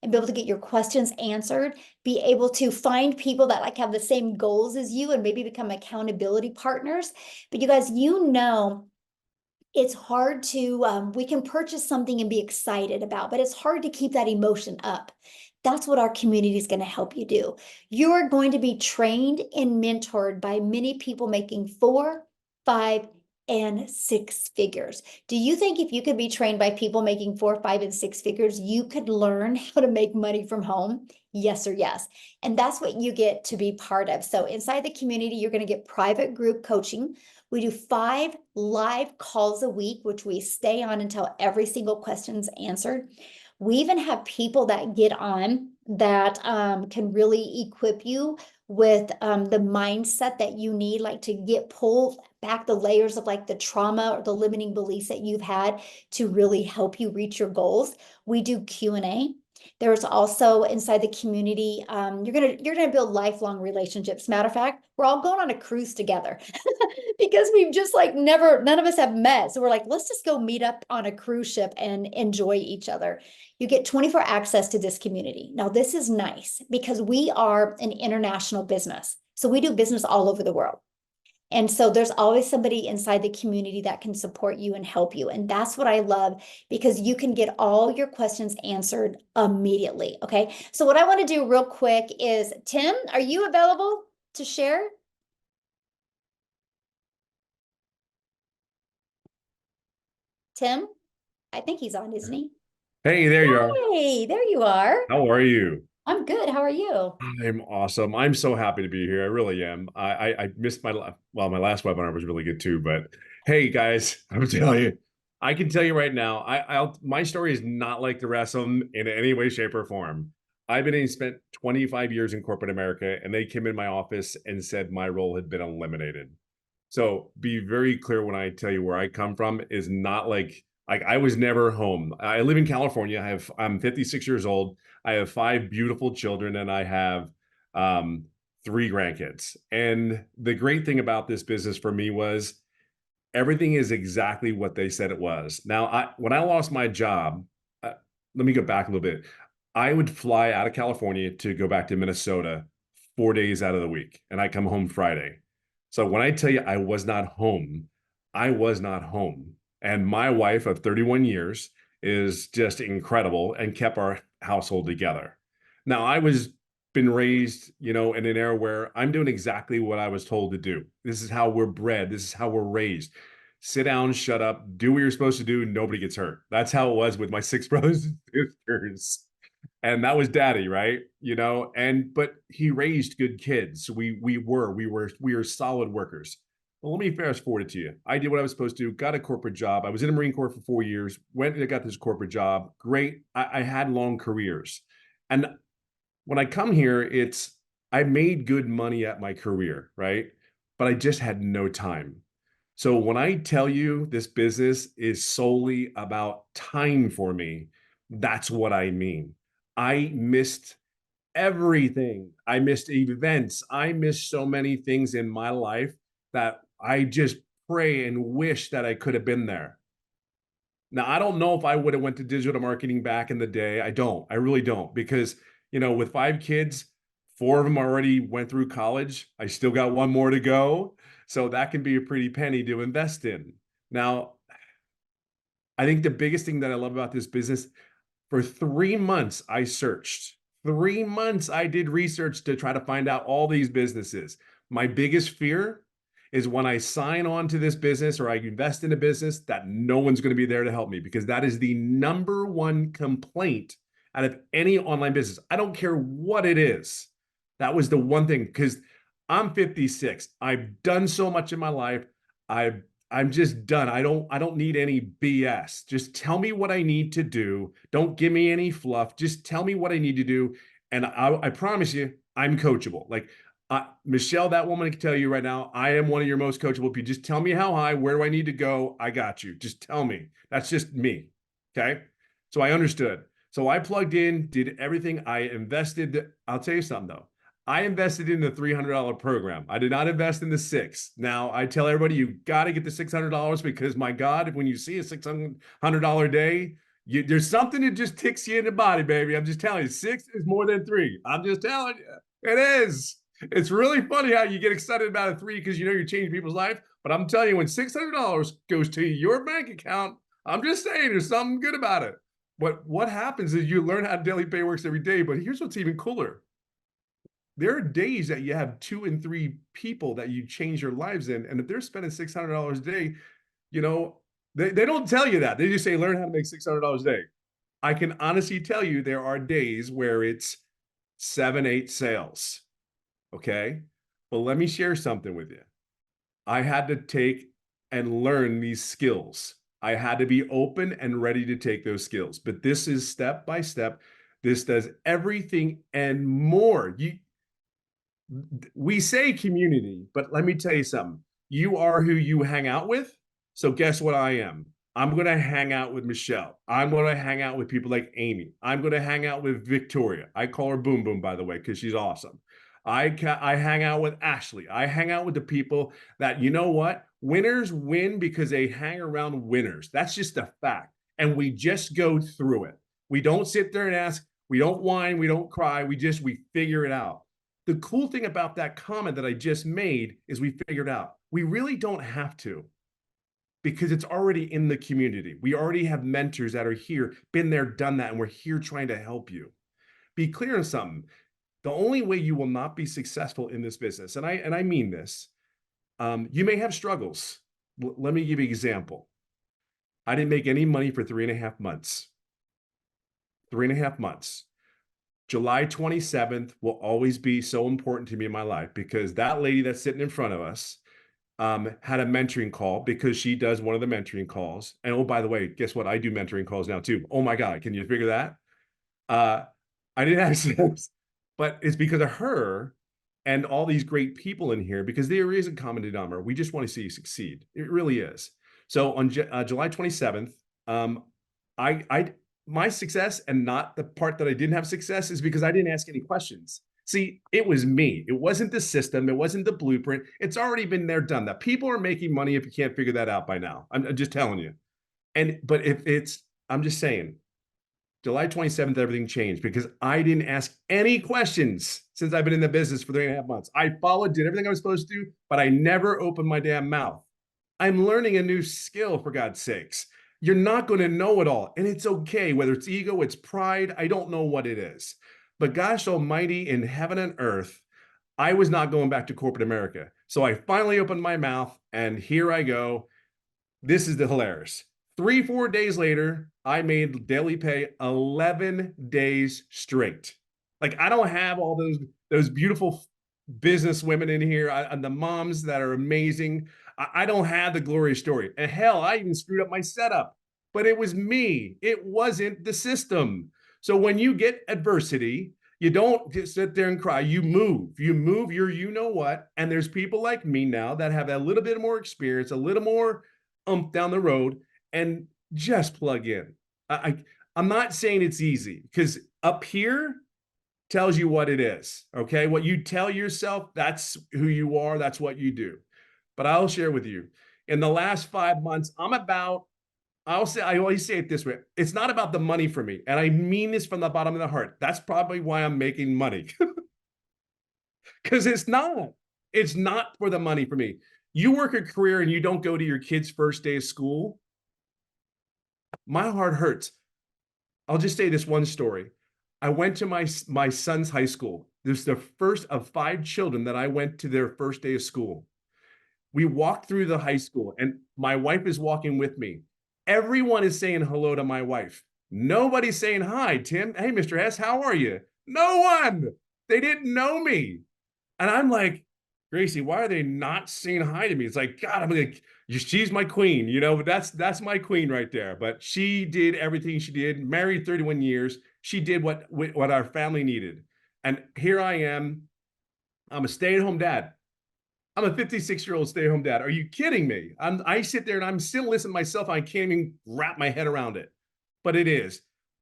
and be able to get your questions answered, be able to find people that like have the same goals as you and maybe become accountability partners. But you guys, you know, it's hard to, we can purchase something and be excited about, but it's hard to keep that emotion up. That's what our community is going to help you do. You are going to be trained and mentored by many people making 4, 5, and 6 figures. Do you think if you could be trained by people making 4, 5, and 6 figures, you could learn how to make money from home? Yes or yes. And that's what you get to be part of. So inside the community, you're going to get private group coaching. We do 5 live calls a week, which we stay on until every single question's answered. We even have people that get on that can really equip you with the mindset that you need, like to get pulled back the layers of like the trauma or the limiting beliefs that you've had to really help you reach your goals. We do Q&A. There's also inside the community, you're gonna build lifelong relationships. Matter of fact, we're all going on a cruise together because we've just like none of us have met. So we're like, let's just go meet up on a cruise ship and enjoy each other. You get 24 access to this community. Now, this is nice because we are an international business. So we do business all over the world. And so there's always somebody inside the community that can support you and help you. And that's what I love, because you can get all your questions answered immediately. Okay. So what I want to do real quick is, Tim, are you available to share? Tim, I think he's on, isn't he? Hey, there you are. Hey, there you are. How are you? I'm good. How are you? I'm awesome. I'm so happy to be here. I really am. I missed my last webinar was really good too. But hey, guys, I'm telling you, I can tell you right now, my story is not like the rest of them in any way, shape, or form. Spent 25 years in corporate America, and they came in my office and said my role had been eliminated. So be very clear when I tell you where I come from is not like I was never home. I live in California. I'm 56 years old. I have 5 beautiful children, and I have 3 grandkids. And the great thing about this business for me was everything is exactly what they said it was. Now, when I lost my job, let me go back a little bit. I would fly out of California to go back to Minnesota 4 days out of the week, and I come home Friday. So when I tell you I was not home, I was not home. And my wife of 31 years is just incredible and kept our household together. Now, I was been raised, in an era where I'm doing exactly what I was told to do. This is how we're bred. This is how we're raised. Sit down, shut up, do what you're supposed to do. Nobody gets hurt. That's how it was with my 6 brothers and sisters. And that was daddy, right? But he raised good kids. We were solid workers. Well, let me fast forward it to you. I did what I was supposed to, got a corporate job. I was in the Marine Corps for 4 years, went and got this corporate job. Great. I had long careers. And when I come here, I made good money at my career, right? But I just had no time. So when I tell you this business is solely about time for me, that's what I mean. I missed everything. I missed events. I missed so many things in my life that I just pray and wish that I could have been there. Now, I don't know if I would have went to digital marketing back in the day. I don't. I really don't, because, with 5 kids, 4 of them already went through college. I still got 1 more to go. So that can be a pretty penny to invest in. Now, I think the biggest thing that I love about this business, for 3 months, I searched. 3 months, I did research to try to find out all these businesses. My biggest fear is when I sign on to this business or I invest in a business that no one's going to be there to help me, because that is the number one complaint out of any online business. I don't care what it is. That was the one thing, because I'm 56. I've done so much in my life. I'm just done. I don't need any BS. Just tell me what I need to do. Don't give me any fluff. Just tell me what I need to do. And I promise you, I'm coachable. Like Michelle, that woman can tell you right now, I am one of your most coachable people. Just tell me how high, where do I need to go? I got you. Just tell me. That's just me. Okay. So I understood. So I plugged in, did everything. I invested. I'll tell you something though. I invested in the $300 program. I did not invest in the 6. Now I tell everybody, you got to get the $600 because my God, when you see a $600 day, there's something that just ticks you in the body, baby. I'm just telling you, 6 is more than 3. I'm just telling you, it is. It's really funny how you get excited about a 3 because you're changing people's life. But I'm telling you, when $600 goes to your bank account, I'm just saying there's something good about it. But what happens is you learn how daily pay works every day. But here's what's even cooler. There are days that you have 2 and 3 people that you change your lives in. And if they're spending $600 a day, they don't tell you that. They just say, learn how to make $600 a day. I can honestly tell you there are days where it's 7, 8 sales. Okay. But let me share something with you. I had to take and learn these skills. I had to be open and ready to take those skills. But this is step by step. This does everything and more. We say community, but let me tell you something. You are who you hang out with. So guess what I am? I'm going to hang out with Michelle. I'm going to hang out with people like Amy. I'm going to hang out with Victoria. I call her Boom Boom, by the way, because she's awesome. I hang out with Ashley. I hang out with the people that, you know what? Winners win because they hang around winners. That's just a fact. And we just go through it. We don't sit there and ask. We don't whine. We don't cry. We figure it out. The cool thing about that comment that I just made is we figured out we really don't have to, because it's already in the community. We already have mentors that are here, been there, done that, and we're here trying to help you. Be clear on something. The only way you will not be successful in this business, and I mean this, you may have struggles. Let me give you an example. I didn't make any money for 3.5 months. 3.5 months. July 27th will always be so important to me in my life, because that lady that's sitting in front of us had a mentoring call, because she does one of the mentoring calls. And oh, by the way, guess what? I do mentoring calls now too. Oh my God, can you figure that? I didn't have sense, but it's because of her and all these great people in here, because there is a common denominator. We just want to see you succeed. It really is. So on July 27th, my success, and not the part that I didn't have success, is because I didn't ask any questions. See, it was me. It wasn't the system. It wasn't the blueprint. It's already been there, done that. People are making money if you can't figure that out by now. I'm just telling you. But if it's, I'm just saying, July 27th, everything changed because I didn't ask any questions since I've been in the business for 3.5 months. I followed, did everything I was supposed to do, but I never opened my damn mouth. I'm learning a new skill, for God's sakes. You're not going to know it all. And it's okay, whether it's ego, it's pride. I don't know what it is. But gosh almighty, in heaven and earth, I was not going back to corporate America. So I finally opened my mouth and here I go. This is the hilarious. 4 days later, I made daily pay 11 days straight. Like I don't have all those beautiful business women in here and the moms that are amazing. I don't have the glorious story. And hell, I even screwed up my setup, but it was me. It wasn't the system. So when you get adversity, you don't just sit there and cry. You move your you know what. And there's people like me now that have a little bit more experience, a little more down the road, and just plug in. I'm not saying it's easy because up here tells you what it is. Okay. What you tell yourself, that's who you are. That's what you do. But I'll share with you in the last 5 months, I always say it this way. It's not about the money for me. And I mean this from the bottom of the heart. That's probably why I'm making money. Because it's not for the money for me. You work a career and you don't go to your kid's first day of school. My heart hurts. I'll just say this one story. I went to my son's high school. This is the first of 5 children that I went to their first day of school. We walked through the high school and my wife is walking with me. Everyone is saying hello to my wife. Nobody's saying hi, Tim. Hey, Mr. S, how are you? No one. They didn't know me. And I'm like, Gracie, why are they not saying hi to me? It's like, God, I'm like, she's my queen, but that's my queen right there. But she did everything she did, married 31 years. She did what our family needed. And here I am. I'm a stay-at-home dad. I'm a 56-year-old stay-at-home dad. Are you kidding me? I sit there and I'm still listening to myself. I can't even wrap my head around it. But it is.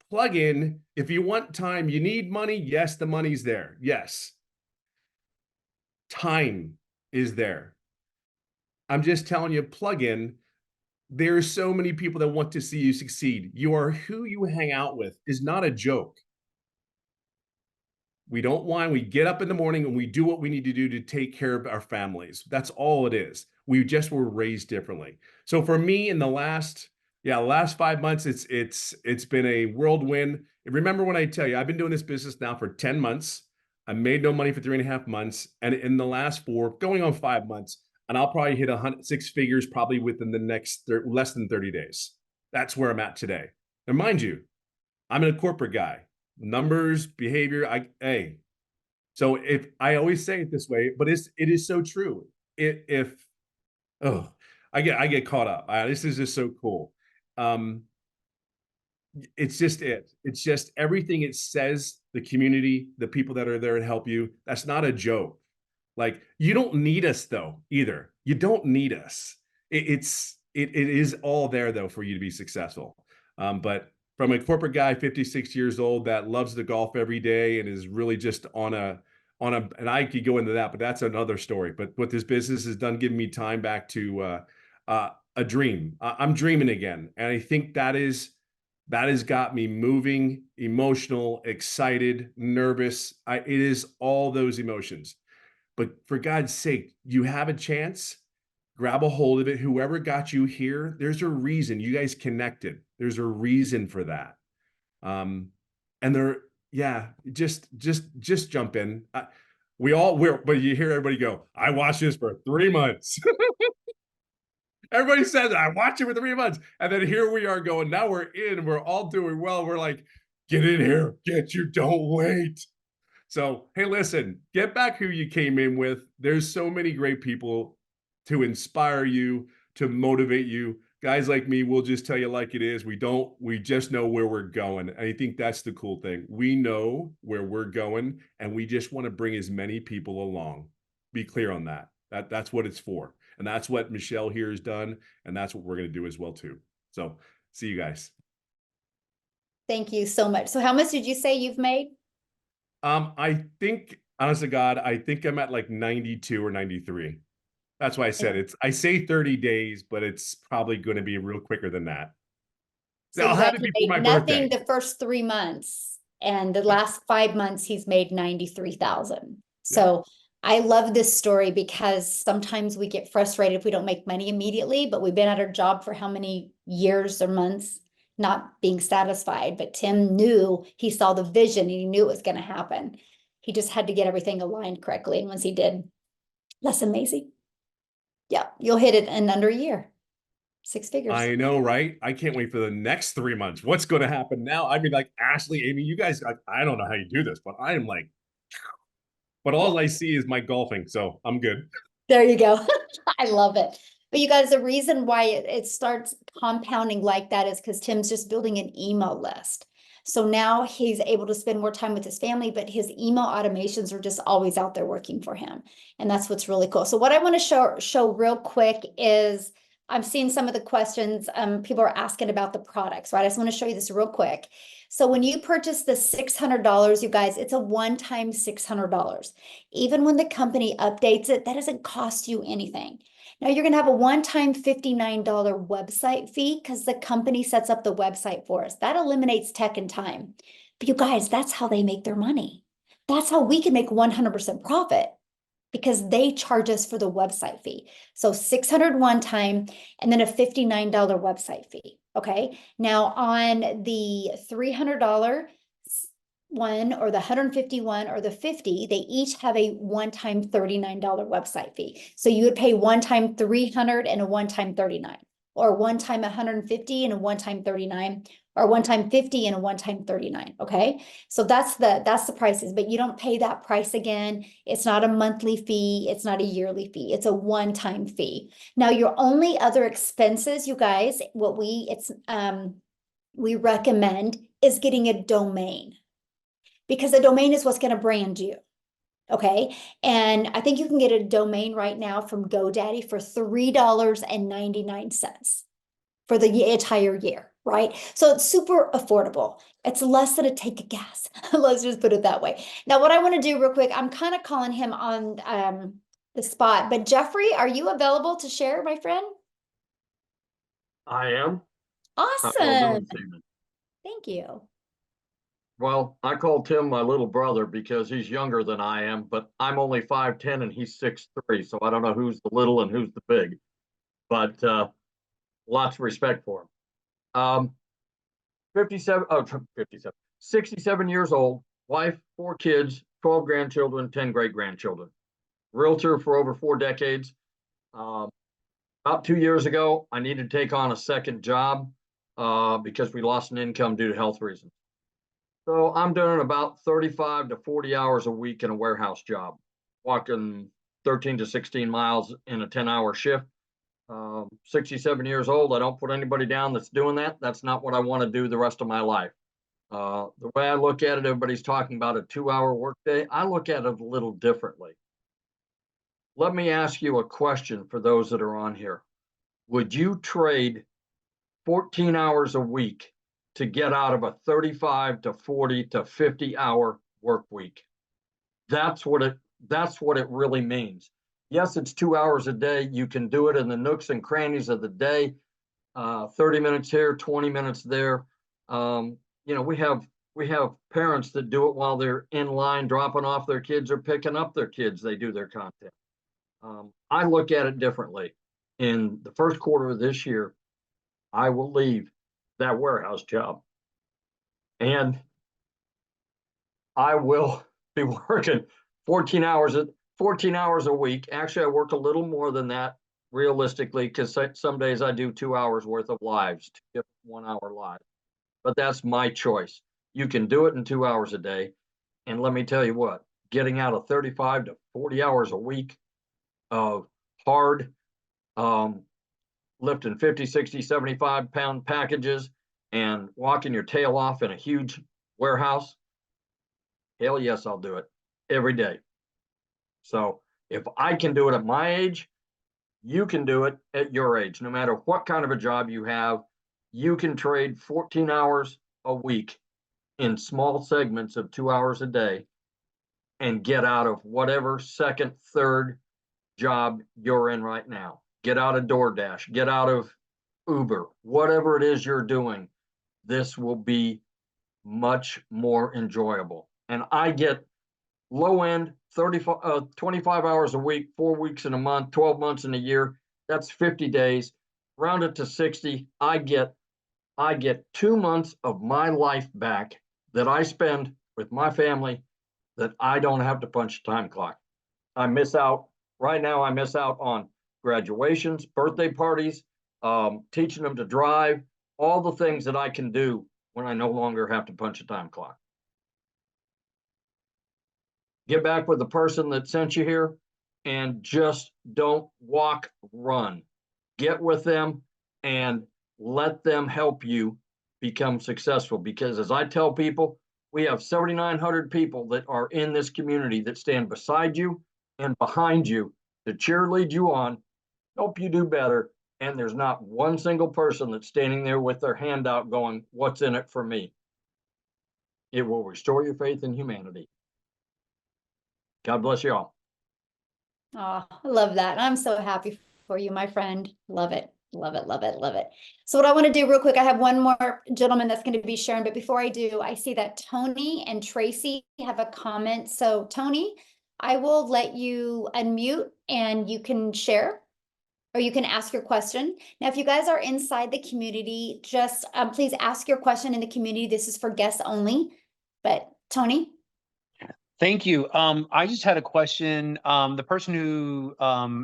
Plug in. If you want time, you need money. Yes, the money's there. Yes. Time is there. I'm just telling you, plug in. There are so many people that want to see you succeed. You are who you hang out with is not a joke. We don't whine. We get up in the morning and we do what we need to do to take care of our families. That's all it is. We just were raised differently. So for me, in the last 5 months, it's been a whirlwind. Remember when I tell you, I've been doing this business now for 10 months. I made no money for 3.5 months. And in the last 4, going on 5 months, and I'll probably hit 6 figures probably within the next less than 30 days. That's where I'm at today. And mind you, I'm a corporate guy. Numbers, behavior, so if I always say it this way, but it is so true. I get caught up. This is just so cool. It's just everything it says, the community, the people that are there to help you. That's not a joke. Like you don't need us though either. You don't need us. It is all there though for you to be successful. But from a corporate guy, 56 years old, that loves the golf every day and is really just and I could go into that, but that's another story. But what this business has done, giving me time back to a dream. I'm dreaming again. And I think that has got me moving, emotional, excited, nervous. It is all those emotions. But for God's sake, you have a chance, grab a hold of it. Whoever got you here, there's a reason you guys connected. There's a reason for that. Just jump in. But you hear everybody go, I watched this for 3 months. Everybody says I watched it for 3 months. And then here we are going, now we're in, we're all doing well. We're like, get in here, don't wait. So, hey, listen, get back who you came in with. There's so many great people to inspire you, to motivate you. Guys like me, we'll just tell you like it is. We just know where we're going. And I think that's the cool thing. We know where we're going and we just want to bring as many people along. Be clear on that. That's what it's for. And that's what Michelle here has done. And that's what we're going to do as well too. So see you guys. Thank you so much. So how much did you say you've made? I think honest to God, I think I'm at like 92 or 93. That's why I said I say 30 days, but it's probably going to be real quicker than that. So I'll have it he before my made nothing birthday. the first 3 months, and the last 5 months he's made 93,000. So I love this story because sometimes we get frustrated if we don't make money immediately, but we've been at our job for how many years or months not being satisfied. But Tim knew, he saw the vision and he knew it was going to happen. He just had to get everything aligned correctly. And once he did, that's amazing. Yeah, you'll hit it in under a year. 6 figures. I know, right? I can't wait for the next 3 months. What's going to happen now? I mean, like Ashley, Amy, you guys, I don't know how you do this, but I am like, but all I see is my golfing. So I'm good. There you go. I love it. But you guys, the reason why it starts compounding like that is because Tim's just building an email list. So now he's able to spend more time with his family, but his email automations are just always out there working for him. And that's what's really cool. So what I want to show real quick is I'm seeing some of the questions people are asking about the products, right? I just want to show you this real quick. So when you purchase the $600, you guys, it's a one-time $600. Even when the company updates it, that doesn't cost you anything. Now you're going to have a one-time $59 website fee because the company sets up the website for us. That eliminates tech and time. But you guys, that's how they make their money. That's how we can make 100% profit because they charge us for the website fee. So 600 one time and then a $59 website fee. Okay. Now on the $300 one or the 151 or the 50, they each have a one-time $39 website fee. So you would pay one time 300 and a one-time 39, or one time 150 and a one-time 39, or one time 50 and a one-time 39. Okay. So that's the prices, but you don't pay that price again. It's not a monthly fee. It's not a yearly fee. It's a one-time fee. Now your only other expenses, you guys, we recommend is getting a domain, because a domain is what's going to brand you. Okay. And I think you can get a domain right now from GoDaddy for $3.99 for the entire year, right? So it's super affordable. It's less than a tank of gas. Let's just put it that way. Now, what I want to do real quick, I'm kind of calling him on the spot, but Jeffrey, are you available to share, my friend? I am. How y'all doing Awesome. this evening? Thank you. Well, I call Tim my little brother because he's younger than I am, but I'm only 5'10" and he's 6'3", so I don't know who's the little and who's the big, but lots of respect for him. 67 years old, wife, 4 kids, 12 grandchildren, 10 great-grandchildren. Realtor for over 4 decades. About 2 years ago, I needed to take on a second job because we lost an income due to health reasons. So I'm doing about 35 to 40 hours a week in a warehouse job, walking 13 to 16 miles in a 10-hour shift. 67 years old. I don't put anybody down that's doing that. That's not what I want to do the rest of my life. The way I look at it, everybody's talking about a 2-hour workday. I look at it a little differently. Let me ask you a question for those that are on here. Would you trade 14 hours a week to get out of a 35 to 40 to 50-hour work week? That's what it really means. Yes, it's 2 hours a day. You can do it in the nooks and crannies of the day. 30 minutes here, 20 minutes there. We have parents that do it while they're in line dropping off their kids or picking up their kids. They do their content. I look at it differently. In the first quarter of this year, I will leave that warehouse job, and I will be working 14 hours a week. Actually, I work a little more than that realistically, because some days I do 2 hours worth of lives, 2 1-hour lives. But that's my choice. You can do it in 2 hours a day. And let me tell you what, getting out of 35 to 40 hours a week of hard, lifting 50, 60, 75-pound packages and walking your tail off in a huge warehouse, hell yes, I'll do it every day. So if I can do it at my age, you can do it at your age. No matter what kind of a job you have, you can trade 14 hours a week in small segments of 2 hours a day and get out of whatever second, third job you're in right now. Get out of DoorDash, get out of Uber, whatever it is you're doing. This will be much more enjoyable. And I get low end 25 hours a week, 4 weeks in a month, 12 months in a year. That's 50 days. Round it to 60. I get 2 months of my life back that I spend with my family that I don't have to punch a time clock. I miss out right now. I miss out on graduations, birthday parties, teaching them to drive, all the things that I can do when I no longer have to punch a time clock. Get back with the person that sent you here and just don't walk, run. Get with them and let them help you become successful. Because as I tell people, we have 7,900 people that are in this community that stand beside you and behind you to cheerlead you on, help you do better. And there's not one single person that's standing there with their hand out going, what's in it for me? It will restore your faith in humanity. God bless you all. Oh, I love that. I'm so happy for you, my friend. Love it. Love it, love it, love it. So what I want to do real quick, I have one more gentleman that's going to be sharing, but before I do, I see that Tony and Tracy have a comment. So Tony, I will let you unmute and you can share or you can ask your question. Now, if you guys are inside the community, just please ask your question in the community. This is for guests only, but Tony. Thank you. I just had a question. The person who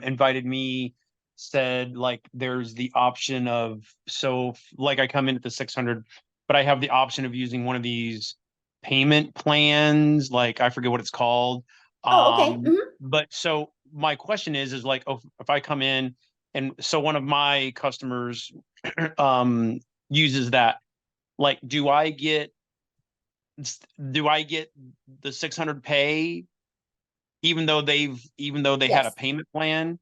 invited me said like there's the option of, so like I come in at the 600, but I have the option of using one of these payment plans, like I forget what it's called. Oh, okay. But so my question is like, oh, if I come in and so one of my customers uses that, like, do I get the 600 pay even though they had a Yes. payment plan?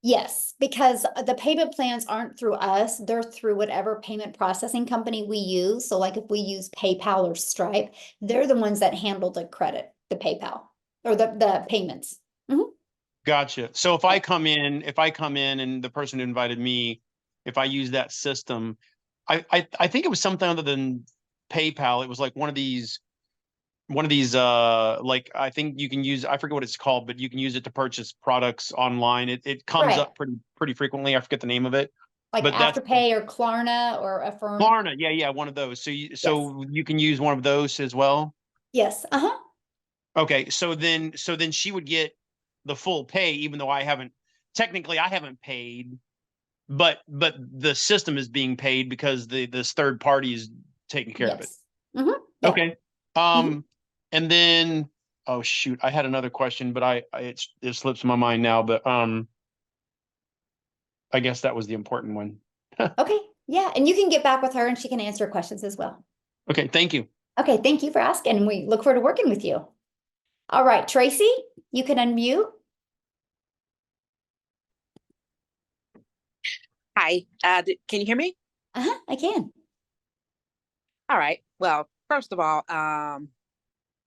Yes, because the payment plans aren't through us, they're through whatever payment processing company we use. So like if we use PayPal or Stripe, they're the ones that handle the credit, the PayPal or the payments. Gotcha. So if I come in and the person who invited me, if I use that system, I think it was something other than PayPal. It was like one of these like I think you can use, I forget what it's called, but you can use it to purchase products online. It comes Right. up pretty frequently. I forget the name of it. Like But that's Afterpay or Klarna or Affirm. Klarna. Yeah, one of those. So you can use one of those as well. Yes. Okay, so then she would get the full pay, even though I haven't paid, but the system is being paid because this third party is taking care of it. Yeah. Okay. And then, oh shoot, I had another question, but it slips my mind now. But I guess that was the important one. Okay. Yeah, and you can get back with her and she can answer questions as well. Okay, thank you. Okay, thank you for asking, and we look forward to working with you. All right, Tracy, you can unmute. Hi, can you hear me? I can. All right. Well, first of all,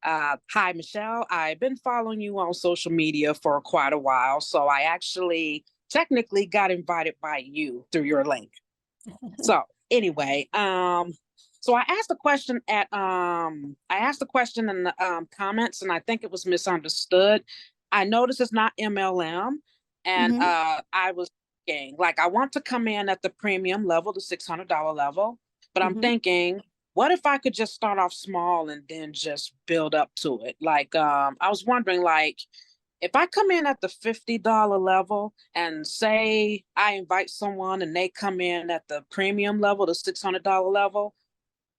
hi, Michelle. I've been following you on social media for quite a while, so I actually technically got invited by you through your link. So anyway, so I asked a question in the comments, and I think it was misunderstood. I noticed it's not MLM, and I was thinking, like, I want to come in at the premium level, the $600 level, but I'm thinking, what if I could just start off small and then just build up to it? Like, I was wondering, like, if I come in at the $50 level and say I invite someone and they come in at the premium level, the $600 level,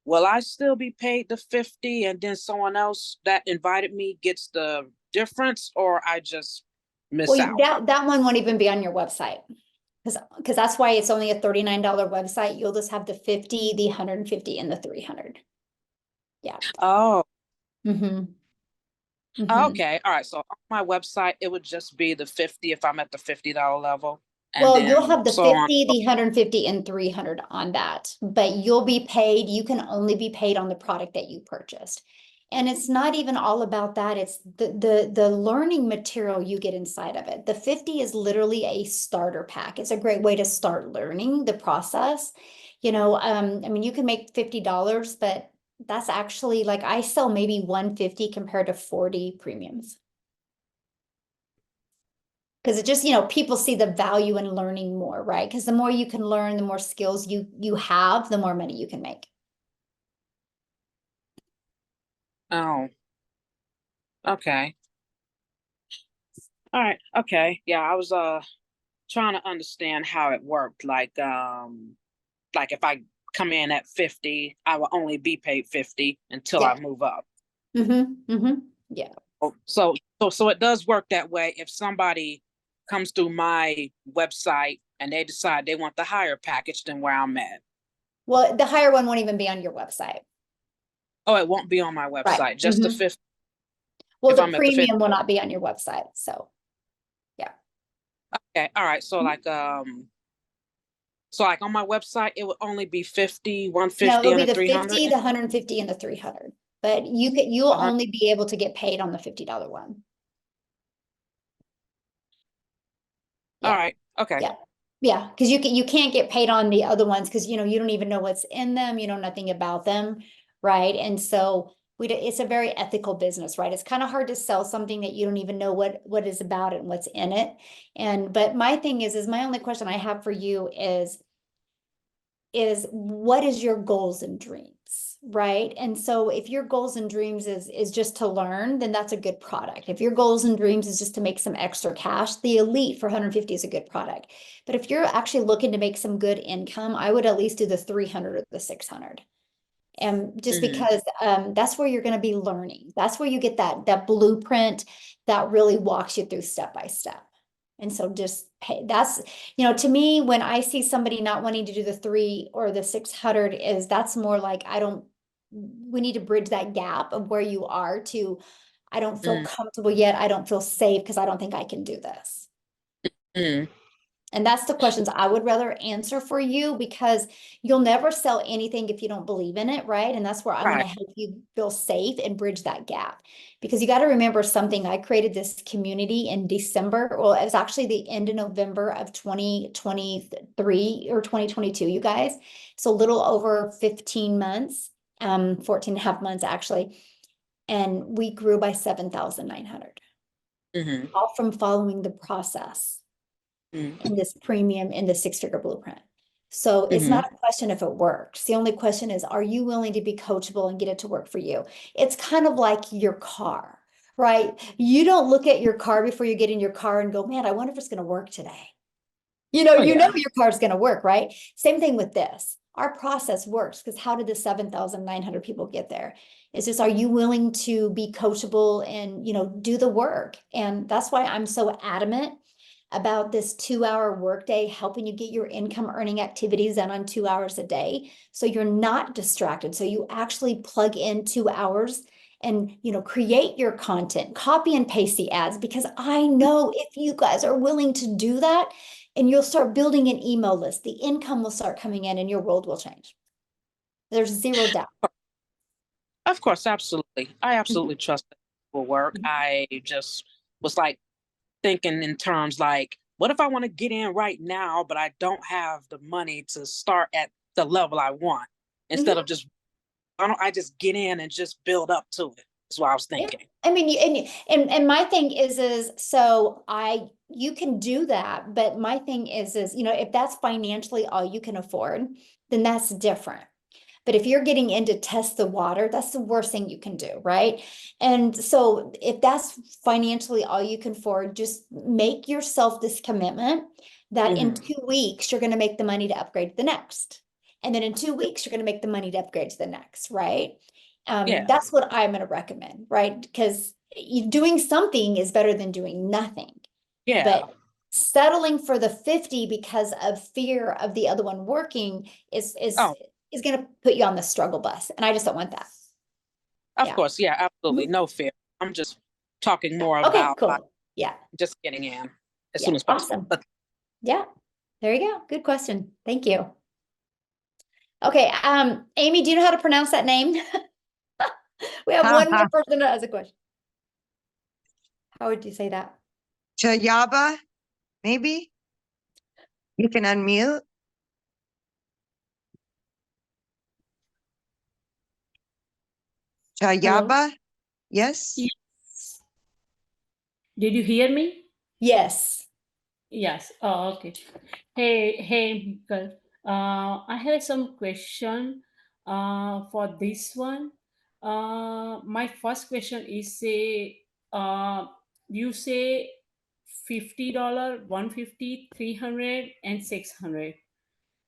will I still be paid the $50 and then someone else that invited me gets the difference, or I just miss out? That one won't even be on your website. Because that's why it's only a $39 website. You'll just have the 50, the 150, and the 300. Yeah. Oh. Okay. All right. So on my website, it would just be the 50 if I'm at the $50 level. Well, you'll have the 50, the 150, and 300 on that, but you'll be paid. You can only be paid on the product that you purchased. And it's not even all about that. It's the learning material you get inside of it. The 50 is literally a starter pack. It's a great way to start learning the process. You know, I mean, you can make $50, but that's actually like I sell maybe 150 compared to 40 premiums. Because it just, you know, people see the value in learning more, right? Because the more you can learn, the more skills you have, the more money you can make. Oh, okay. All right. Okay. Yeah, I was trying to understand how it worked. Like if I come in at 50, I will only be paid 50 until Yeah. I move up. Yeah. Oh, so it does work that way. If somebody comes through my website and they decide they want the higher package than where I'm at. Well, the higher one won't even be on your website. Oh, it won't be on my website, Right. just the 50. Well, if the I'm at the 50. premium will not be on your website. So, yeah. Okay. All right. So like on my website, it would only be 50, No, 150, it'll and be a the 300. 50, the 150, and the 300. But you'll Uh-huh. only be able to get paid on the $50 one. All Yeah. right. Okay. Yeah. Yeah. Because you can't get paid on the other ones because you don't even know what's in them. You know nothing about them. Right. And so it's a very ethical business, right? It's kind of hard to sell something that you don't even know what is about it and what's in it. But my thing is my only question I have for you is what is your goals and dreams, right? And so if your goals and dreams is just to learn, then that's a good product. If your goals and dreams is just to make some extra cash, the Elite for 150 is a good product. But if you're actually looking to make some good income, I would at least do the 300 or the 600. And just because that's where you're going to be learning. That's where you get that blueprint that really walks you through step by step. And so just pay, that's, to me, when I see somebody not wanting to do the 3 or the 600 that's more like, we need to bridge that gap of where you are to, I don't feel comfortable yet. I don't feel safe because I don't think I can do this. And that's the questions I would rather answer for you because you'll never sell anything if you don't believe in it, right? And that's where I'm going to help you feel safe and bridge that gap. Because you got to remember something. I created this community in December. Well, it was actually the end of November of 2023 or 2022, you guys. So a little over 15 months, 14 and a half months actually. And we grew by 7,900. All from following the process. In this premium in the 6-figure blueprint. So it's not a question if it works. The only question is, are you willing to be coachable and get it to work for you? It's kind of like your car, right? You don't look at your car before you get in your car and go, man, I wonder if it's going to work today. You know your car's going to work, right? Same thing with this. Our process works because how did the 7,900 people get there? It's just, are you willing to be coachable and, do the work? And that's why I'm so adamant about this 2-hour workday, helping you get your income earning activities done on 2 hours a day. So you're not distracted. So you actually plug in 2 hours and, create your content, copy and paste the ads, because I know if you guys are willing to do that and you'll start building an email list, the income will start coming in and your world will change. There's zero doubt. Of course, absolutely. I absolutely trust that it will work. I just was like thinking in terms like, what if I want to get in right now, but I don't have the money to start at the level I want? Instead of just, why don't I just get in and just build up to it? That's what I was thinking. I mean, and my thing is so you can do that, but my thing is, if that's financially all you can afford, then that's different. But if you're getting in to test the water, that's the worst thing you can do, right? And so if that's financially all you can afford, just make yourself this commitment that in 2 weeks, you're going to make the money to upgrade to the next. And then in 2 weeks, you're going to make the money to upgrade to the next, right? That's what I'm going to recommend, right? Because doing something is better than doing nothing. Yeah. But settling for the 50 because of fear of the other one working is going to put you on the struggle bus. And I just don't want that. Of course. Yeah, absolutely. No fear. I'm just talking more about cool. Just getting in as soon as possible. Awesome. Yeah. There you go. Good question. Thank you. Okay. Amy, do you know how to pronounce that name? We have one more person that has a question. How would you say that? Chayaba, maybe? You can unmute. Chayaba, yes? Yes. Did you hear me? Yes. Yes. Oh, okay. Hey, Mikkel. I have some question for this one. My first question is say, you say $50, 150, 300, and 600.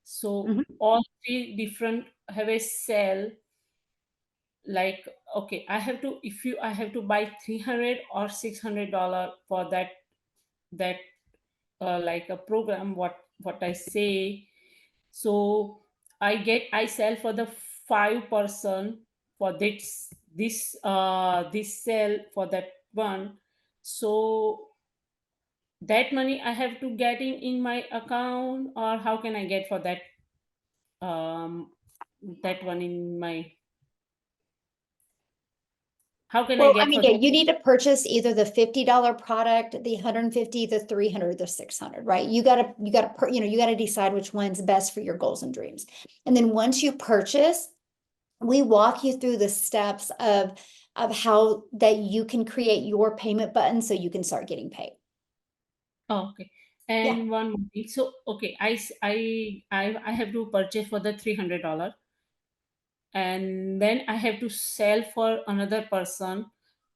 So Mhm. all three different have a sale. Like, okay, I have to buy 300 or $600 for that like a program, what I say. So I sell for the 5 person for this sell for that one. So that money I have to get in my account, or how can I get for um that one in my, how can I Well, I get mean, for yeah, that? you need to purchase either the $50 product, the 150, the 300, the 600, right? You gotta, you gotta decide which one's best for your goals and dreams. And then once you purchase, we walk you through the steps of how that you can create your payment button so you can start getting paid. Oh, okay. Yeah. And one more thing. So, okay, I have to purchase for the $300, and then I have to sell for another person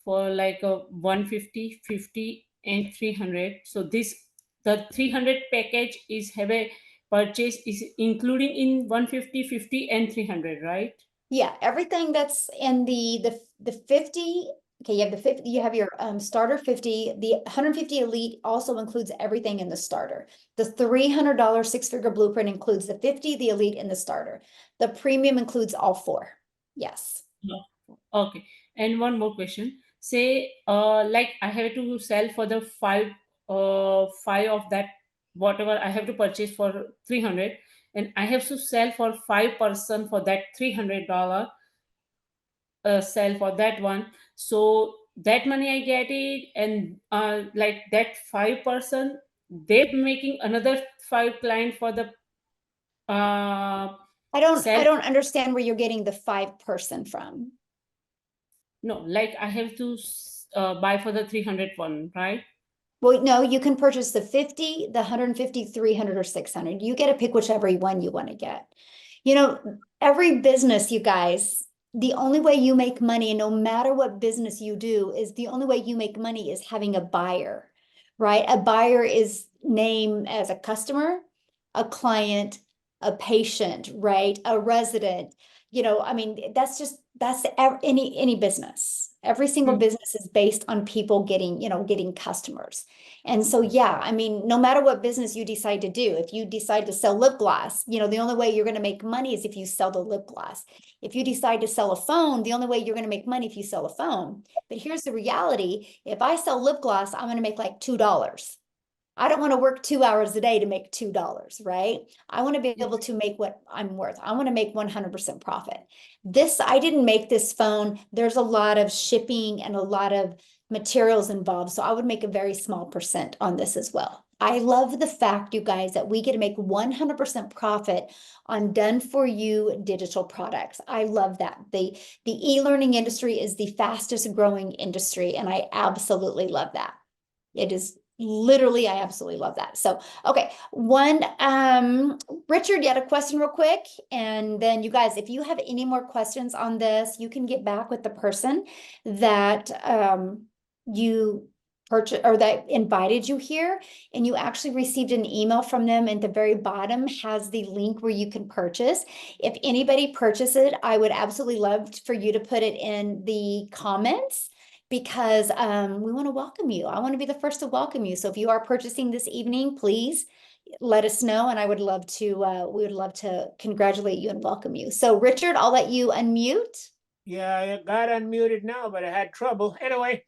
for like a 150, 50, and 300. So the 300 package is have a purchase is including in 150, 50, and 300, right? Yeah, everything that's in the 50, okay, you have the 50, you have your starter 50, the 150 elite also includes everything in the starter. The $300 six-figure blueprint includes the 50, the elite, and the starter. The premium includes all four. Yes. No. Okay. And one more question. Say, like I have to sell for the five of that, whatever I have to purchase for 300, and I have to sell for 5 person for that $300 sell for that one. So that money I get it, and like that 5 person, they're making another 5 client for the I don't sell. understand where you're getting the 5 person from. No, like I have to buy for the 300 one, right? Well, no, you can purchase the 50, the 150, 300, or 600. You get to pick whichever one you want to get. You know, every business, you guys, the only way you make money, no matter what business you do, is the only way you make money is having a buyer, right? A buyer is named as a customer, a client, a patient, right? A resident. You know, I mean, that's any business. Every single business is based on people getting customers. And so, yeah, I mean, no matter what business you decide to do, if you decide to sell lip gloss, the only way you're going to make money is if you sell the lip gloss. If you decide to sell a phone, the only way you're going to make money if you sell a phone. But here's the reality. If I sell lip gloss, I'm going to make like $2. I don't want to work 2 hours a day to make $2, right? I want to be able to make what I'm worth. I want to make 100% profit. I didn't make this phone. There's a lot of shipping and a lot of materials involved. So I would make a very small percent on this as well. I love the fact, you guys, that we get to make 100% profit on done for you digital products. I love that. The e-learning industry is the fastest growing industry, and I absolutely love that. It is literally, I absolutely love that. So, okay, Richard, you had a question real quick, and then you guys, if you have any more questions on this, you can get back with the person that you purchased or that invited you here, and you actually received an email from them. At the very bottom has the link where you can purchase. If anybody purchases it, I would absolutely love for you to put it in the comments, because we want to welcome you. I want to be the first to welcome you. So if you are purchasing this evening, please let us know, and we would love to congratulate you and welcome you. So Richard, I'll let you unmute. Yeah, I got unmuted now, but I had trouble. Anyway,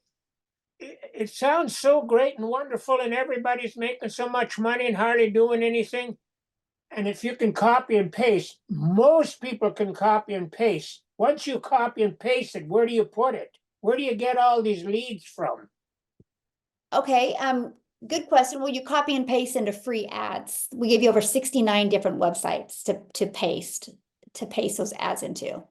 it sounds so great and wonderful, and everybody's making so much money and hardly doing anything. And if you can copy and paste, most people can copy and paste once you copy and paste it, where do you put it? Where do you get all these leads from? Okay, good question. Well, you copy and paste into free ads. We give you over 69 different websites to paste those ads into.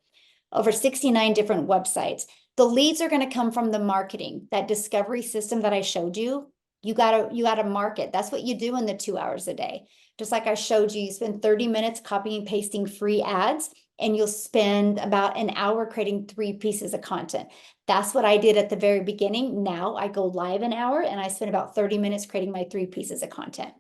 Over 69 different websites. The leads are going to come from the marketing, that discovery system that I showed you. You gotta market. That's what you do in the 2 hours a day. Just like I showed you, you spend 30 minutes copying and pasting free ads, and you'll spend about an hour creating 3 pieces of content. That's what I did at the very beginning. Now I go live an hour and I spend about 30 minutes creating my 3 pieces of content.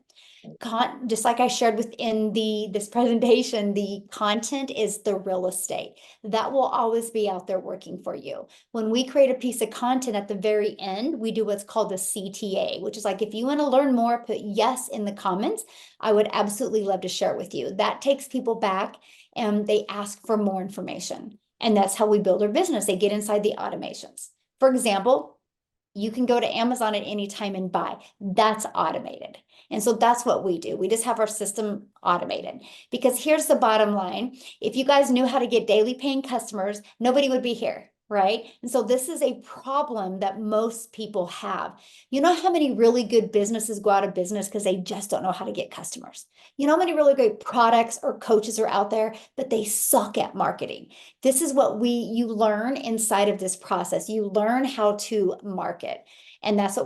Just like I shared within this presentation, the content is the real estate. That will always be out there working for you. When we create a piece of content at the very end, we do what's called a CTA, which is like, if you want to learn more, put yes in the comments. I would absolutely love to share it with you. That takes people back and they ask for more information. And that's how we build our business. They get inside the automations. For example, you can go to Amazon at any time and buy. That's automated. And so that's what we do. We just have our system automated. Because here's the bottom line. If you guys knew how to get daily paying customers, nobody would be here, right? And so this is a problem that most people have. You know how many really good businesses go out of business because they just don't know how to get customers? You know how many really great products or coaches are out there, but they suck at marketing? This is what you learn inside of this process. You learn how to market. And that's what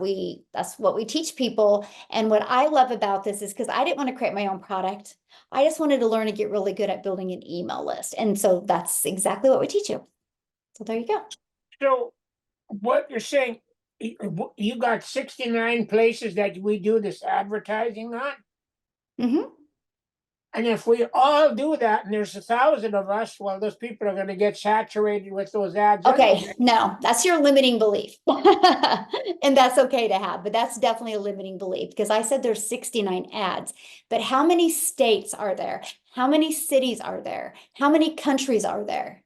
we teach people. And what I love about this is because I didn't want to create my own product. I just wanted to learn to get really good at building an email list. And so that's exactly what we teach you. So there you go. So what you're saying, you got 69 places that we do this advertising on? Mm-hmm. And if we all do that, and there's 1,000 of us, well, those people are going to get saturated with those ads. Okay, anyway. no, that's your limiting belief. And that's okay to have, but that's definitely a limiting belief because I said there's 69 ads, but how many states are there? How many cities are there? How many countries are there?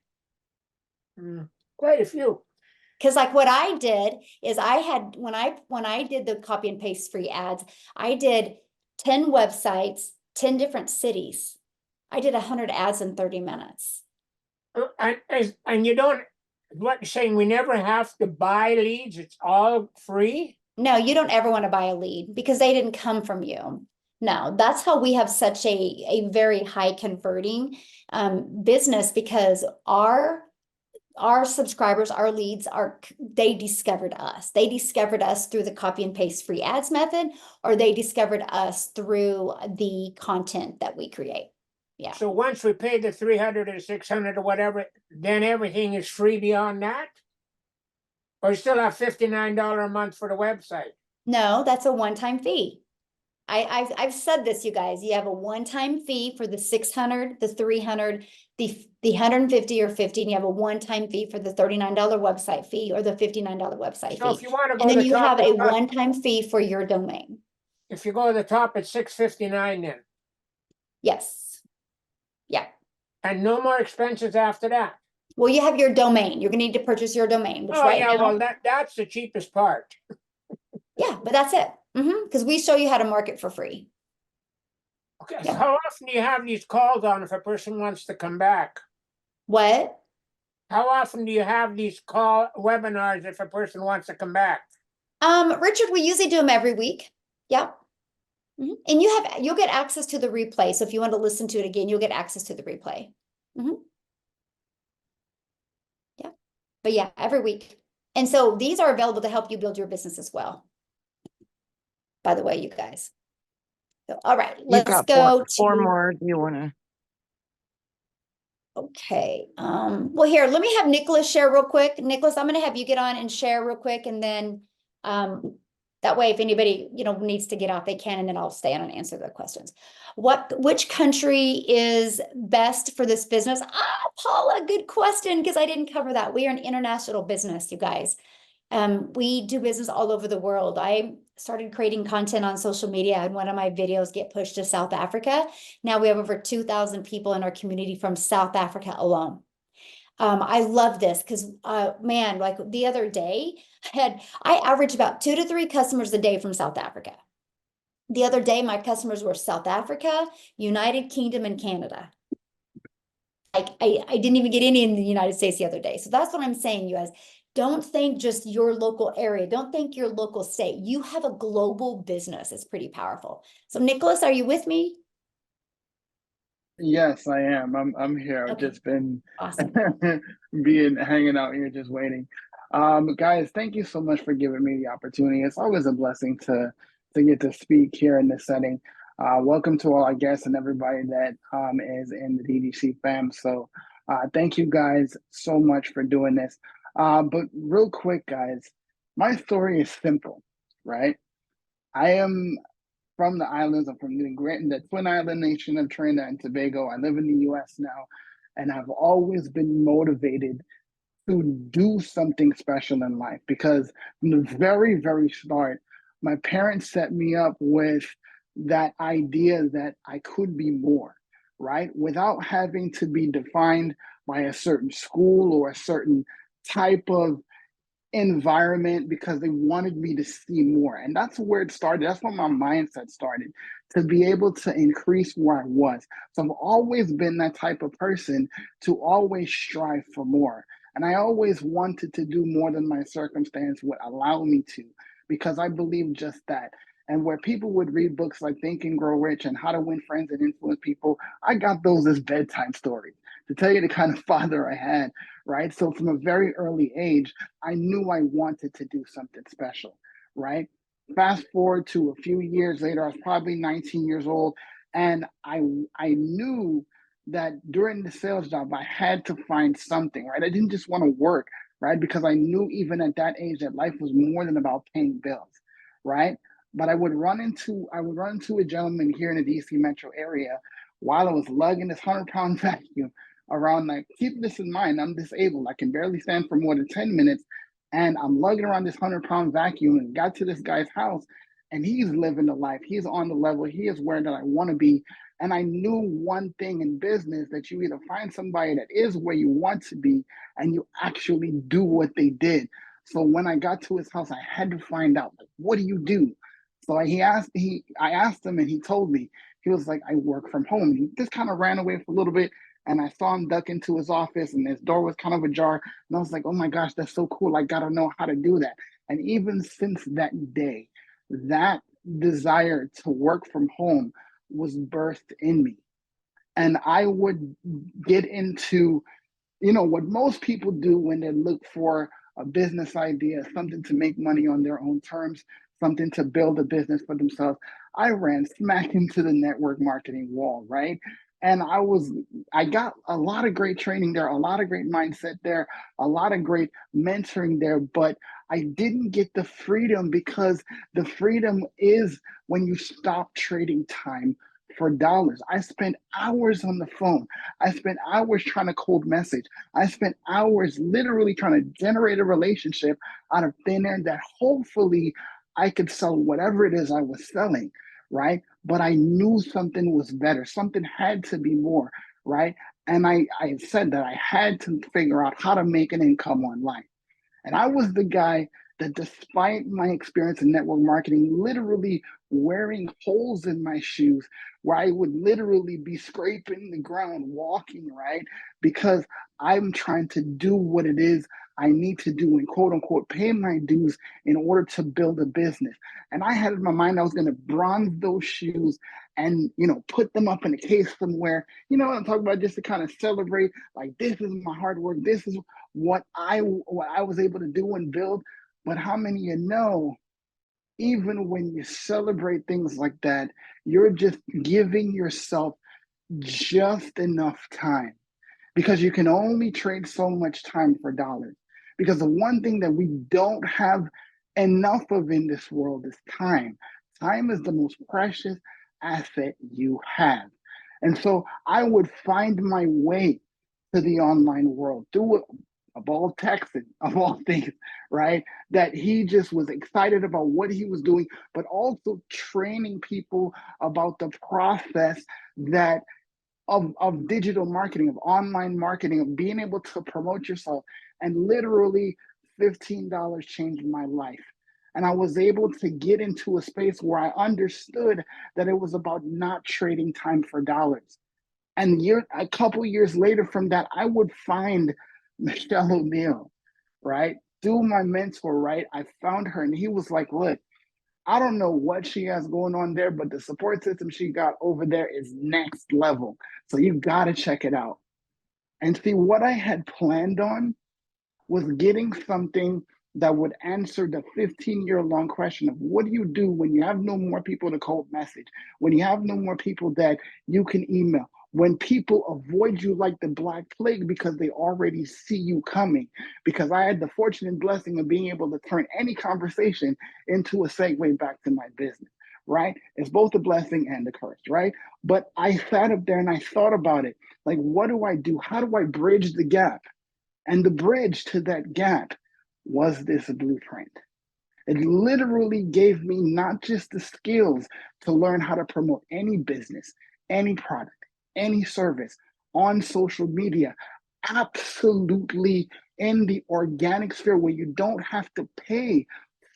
Quite a few. Because like what I did is I had, when I did the copy and paste free ads, I did 10 websites, 10 different cities. I did 100 ads in 30 minutes. And you don't, what you're saying, we never have to buy leads, it's all free? No, you don't ever want to buy a lead because they didn't come from you. No, that's how we have such a very high converting business because our subscribers, our leads they discovered us. They discovered us through the copy and paste free ads method, or they discovered us through the content that we create. Yeah. So once we pay the 300 or 600 or whatever, then everything is free beyond that? Or you still have $59 a month for the website? No, that's a one-time fee. I've said this, you guys. You have a one-time fee for the 600, the 300, the 150 or 50, and you have a one-time fee for the $39 website fee or the $59 website So fee. if you want to go And to then the you top, have a one-time fee for your domain. if you go to the top, it's $659 then. Yes. Yeah. And no more expenses after that. Well, you have your domain. You're gonna need to purchase your domain, which Oh, right yeah, now, well, that's the cheapest part. yeah, but that's it. Because we show you how to market for free. Okay, Yeah. so how often do you have these calls on if a person wants to come back? What? How often do you have these webinars if a person wants to come back? Richard, we usually do them every week. Yep. And you'll get access to the replay. So if you want to listen to it again, you'll get access to the replay. Yeah. But yeah, every week. And so these are available to help you build your business as well. By the way, you guys. So, all right, You've let's got go four to more. Do you want to? Okay. Well, here, let me have Nicholas share real quick. Nicholas, I'm going to have you get on and share real quick. And then that way, if anybody, needs to get off, they can, and then I'll stay on and answer their questions. Which country is best for this business? Paula, good question, because I didn't cover that. We are an international business, you guys. We do business all over the world. I started creating content on social media, and one of my videos get pushed to South Africa. Now we have over 2,000 people in our community from South Africa alone. I love this because, man, like the other day, I averaged about 2 to 3 customers a day from South Africa. The other day, my customers were South Africa, United Kingdom, and Canada. I didn't even get any in the United States the other day. So that's what I'm saying, you guys. Don't think just your local area. Don't think your local state. You have a global business. It's pretty powerful. So Nicholas, are you with me? Yes, I am. I'm here. I've Okay, just been awesome. hanging out here just waiting. Guys, thank you so much for giving me the opportunity. It's always a blessing to get to speak here in this setting. Welcome to all our guests and everybody that is in the DDC fam. So thank you guys so much for doing this. But real quick, guys, my story is simple, right? I am from the islands. I'm from the Twin Island nation of Trinidad and Tobago. I live in the US now, and I've always been motivated to do something special in life because from the very, very start, my parents set me up with that idea that I could be more, right? Without having to be defined by a certain school or a certain type of environment, because they wanted me to see more. And that's where it started. That's where my mindset started, to be able to increase where I was. So I've always been that type of person to always strive for more. And I always wanted to do more than my circumstance would allow me to, because I believe just that. And where people would read books like Think and Grow Rich and How to Win Friends and Influence People, I got those as bedtime stories to tell you the kind of father I had, right? So from a very early age, I knew I wanted to do something special, right? Fast forward to a few years later, I was probably 19 years old, and I knew that during the sales job, I had to find something, right? I didn't just want to work, right? Because I knew even at that age that life was more than about paying bills, right? But I would run into a gentleman here in the DC metro area while I was lugging this 100-pound vacuum around. Like, keep this in mind, I'm disabled. I can barely stand for more than 10 minutes. And I'm lugging around this 100-pound vacuum and got to this guy's house, and he's living the life. He's on the level. He is where that I want to be. And I knew one thing in business, that you either find somebody that is where you want to be and you actually do what they did. So when I got to his house, I had to find out, like, what do you do? So I asked him, and he told me. He was like, I work from home. He just kind of ran away for a little bit, and I saw him duck into his office, and his door was kind of ajar. And I was like, oh my gosh, that's so cool. I got to know how to do that. And even since that day, that desire to work from home was birthed in me. And I would get into, what most people do when they look for a business idea, something to make money on their own terms, something to build a business for themselves. I ran smack into the network marketing wall, right? And I got a lot of great training there, a lot of great mindset there, a lot of great mentoring there, but I didn't get the freedom, because the freedom is when you stop trading time for dollars. I spent hours on the phone. I spent hours trying to cold message. I spent hours literally trying to generate a relationship out of thin air that hopefully I could sell whatever it is I was selling, right? But I knew something was better. Something had to be more, right? And I said that I had to figure out how to make an income online. And I was the guy that, despite my experience in network marketing, literally wearing holes in my shoes, where I would literally be scraping the ground, walking, right? Because I'm trying to do what it is I need to do and, quote unquote, pay my dues in order to build a business. And I had in my mind I was going to bronze those shoes and, put them up in a case somewhere. You know what I'm talking about? Just to kind of celebrate, like, this is my hard work. This is what I was able to do and build. But how many of you know, even when you celebrate things like that, you're just giving yourself just enough time, because you can only trade so much time for dollars. Because the one thing that we don't have enough of in this world is time. Time is the most precious asset you have. And so I would find my way to the online world through a ball texting, of all things, right? That he just was excited about what he was doing, but also training people about the process that of digital marketing, of online marketing, of being able to promote yourself. And literally $15 changed my life. And I was able to get into a space where I understood that it was about not trading time for dollars. And a couple years later from that, I would find Michelle O'Neill, right? Through my mentor, right? I found her and he was like, look, I don't know what she has going on there, but the support system she got over there is next level. So you got to check it out. And see, what I had planned on was getting something that would answer the 15-year-long question of what do you do when you have no more people to cold message, when you have no more people that you can email, when people avoid you like the Black Plague because they already see you coming. Because I had the fortunate blessing of being able to turn any conversation into a segue back to my business, right? It's both a blessing and a curse, right? But I sat up there and I thought about it. Like, what do I do? How do I bridge the gap? And the bridge to that gap was this blueprint. It literally gave me not just the skills to learn how to promote any business, any product, any service on social media, absolutely in the organic sphere where you don't have to pay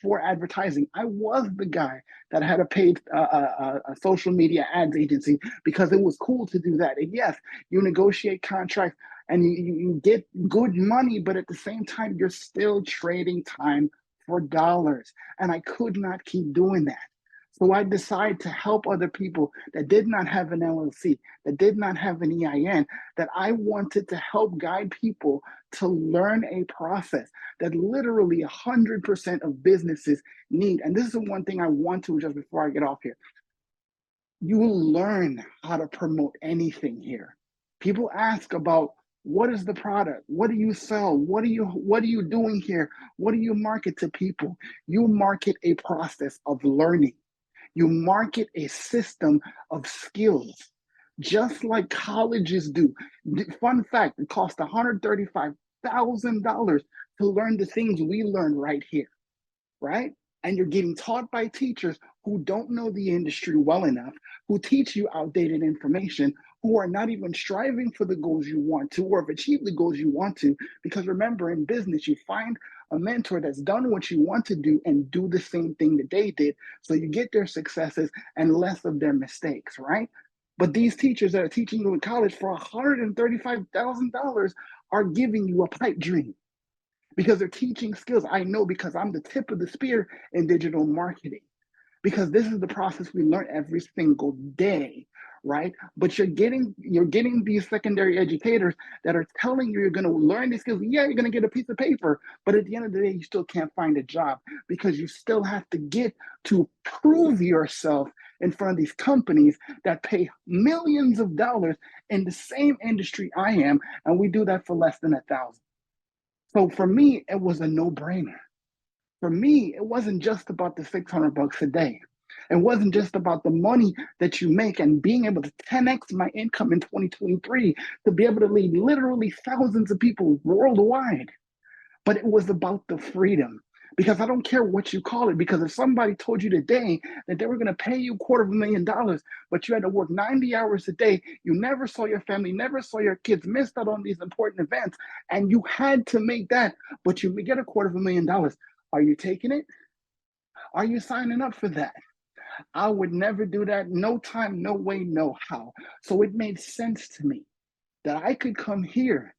for advertising. I was the guy that had a paid a social media ads agency because it was cool to do that. And yes, you negotiate contracts and you get good money, but at the same time, you're still trading time for dollars. And I could not keep doing that. So I decided to help other people that did not have an LLC, that did not have an EIN, that I wanted to help guide people to learn a process that literally 100% of businesses need. And this is the one thing I want to, just before I get off here. You will learn how to promote anything here. People ask about, what is the product? What do you sell? What are you doing here? What do you market to people? You market a process of learning. You market a system of skills, just like colleges do. Fun fact, it costs $135,000 to learn the things we learn right here, right? And you're getting taught by teachers who don't know the industry well enough, who teach you outdated information, who are not even striving for the goals you want to, or have achieved the goals you want to. Because remember, in business, you find a mentor that's done what you want to do and do the same thing that they did. So you get their successes and less of their mistakes, right? But these teachers that are teaching you in college for $135,000 are giving you a pipe dream because they're teaching skills. I know because I'm the tip of the spear in digital marketing, because this is the process we learn every single day, right? But you're getting these secondary educators that are telling you you're going to learn these skills. Yeah, you're going to get a piece of paper, but at the end of the day, you still can't find a job because you still have to get to prove yourself in front of these companies that pay millions of dollars in the same industry I am, and we do that for less than $1,000. So for me, it was a no-brainer. For me, it wasn't just about the $600 a day. It wasn't just about the money that you make and being able to 10x my income in 2023 to be able to lead literally thousands of people worldwide. But it was about the freedom. Because I don't care what you call it, because if somebody told you today that they were going to pay you $250,000, but you had to work 90 hours a day, you never saw your family, never saw your kids, missed out on these important events, and you had to make that, but you get $250,000, are you taking it? Are you signing up for that? I would never do that. No time, no way, no how. So it made sense to me that I could come here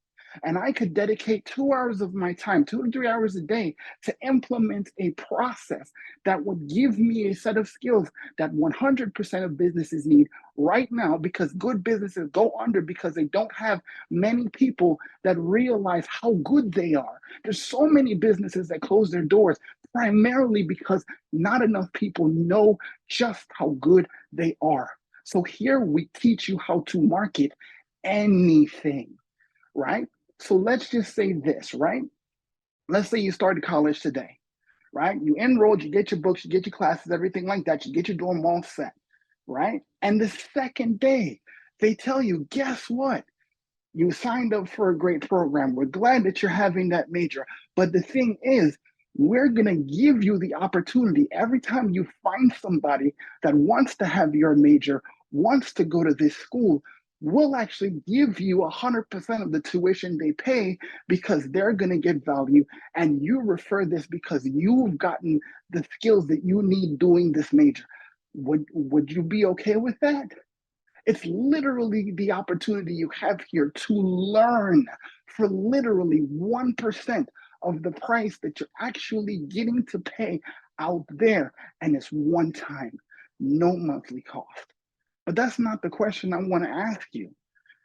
and I could dedicate 2 hours of my time, 2 to 3 hours a day, to implement a process that would give me a set of skills that 100% of businesses need right now, because good businesses go under because they don't have many people that realize how good they are. There's so many businesses that close their doors primarily because not enough people know just how good they are. So here we teach you how to market anything, right? So let's just say this, right? Let's say you started college today, right? You enrolled, you get your books, you get your classes, everything like that. You get your dorm all set, right? And the second day, they tell you, guess what? You signed up for a great program. We're glad that you're having that major. But the thing is, we're going to give you the opportunity every time you find somebody that wants to have your major, wants to go to this school, we'll actually give you 100% of the tuition they pay because they're going to get value. And you refer this because you've gotten the skills that you need doing this major. Would you be okay with that? It's literally the opportunity you have here to learn for literally 1% of the price that you're actually getting to pay out there. And it's one time, no monthly cost. But that's not the question I want to ask you.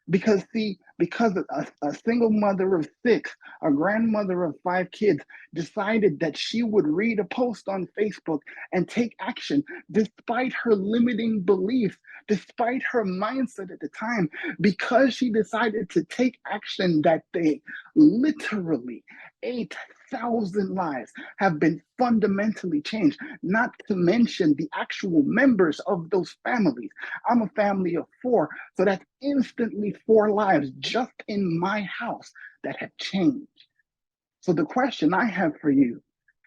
Because see, because a single mother of 6, a grandmother of 5 kids, decided that she would read a post on Facebook and take action despite her limiting beliefs, despite her mindset at the time, because she decided to take action that day, literally 8,000 lives have been fundamentally changed, not to mention the actual members of those families. I'm a family of 4, so that's instantly 4 lives just in my house that have changed. So the question I have for you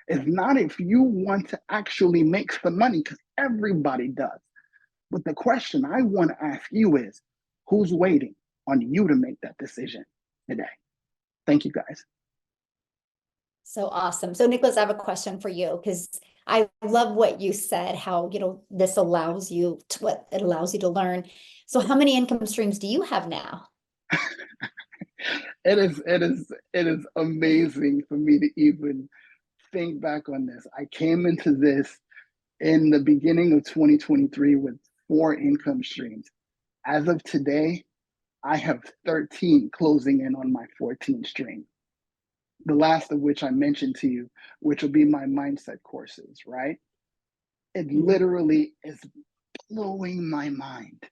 is not if you want to actually make some money, because everybody does. But the question I want to ask you is, who's waiting on you to make that decision today? Thank you, guys. So awesome. So Nicholas, I have a question for you, because I love what you said, how, this allows you to, what it allows you to learn. So how many income streams do you have now? It is amazing for me to even think back on this. I came into this in the beginning of 2023 with 4 income streams. As of today, I have 13 closing in on my 14th stream. The last of which I mentioned to you, which will be my mindset courses, right? It literally is blowing my mind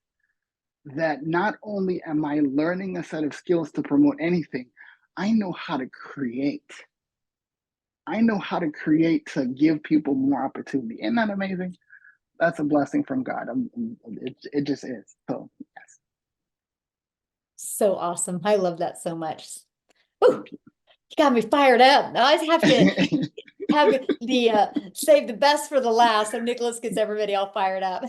that not only am I learning a set of skills to promote anything, I know how to create. I know how to create to give people more opportunity. Isn't that amazing? That's a blessing from God. It just is. So, yes. So awesome. I love that so much. Ooh, you got me fired up. I always have to have the save the best for the last, so Nicholas gets everybody all fired up.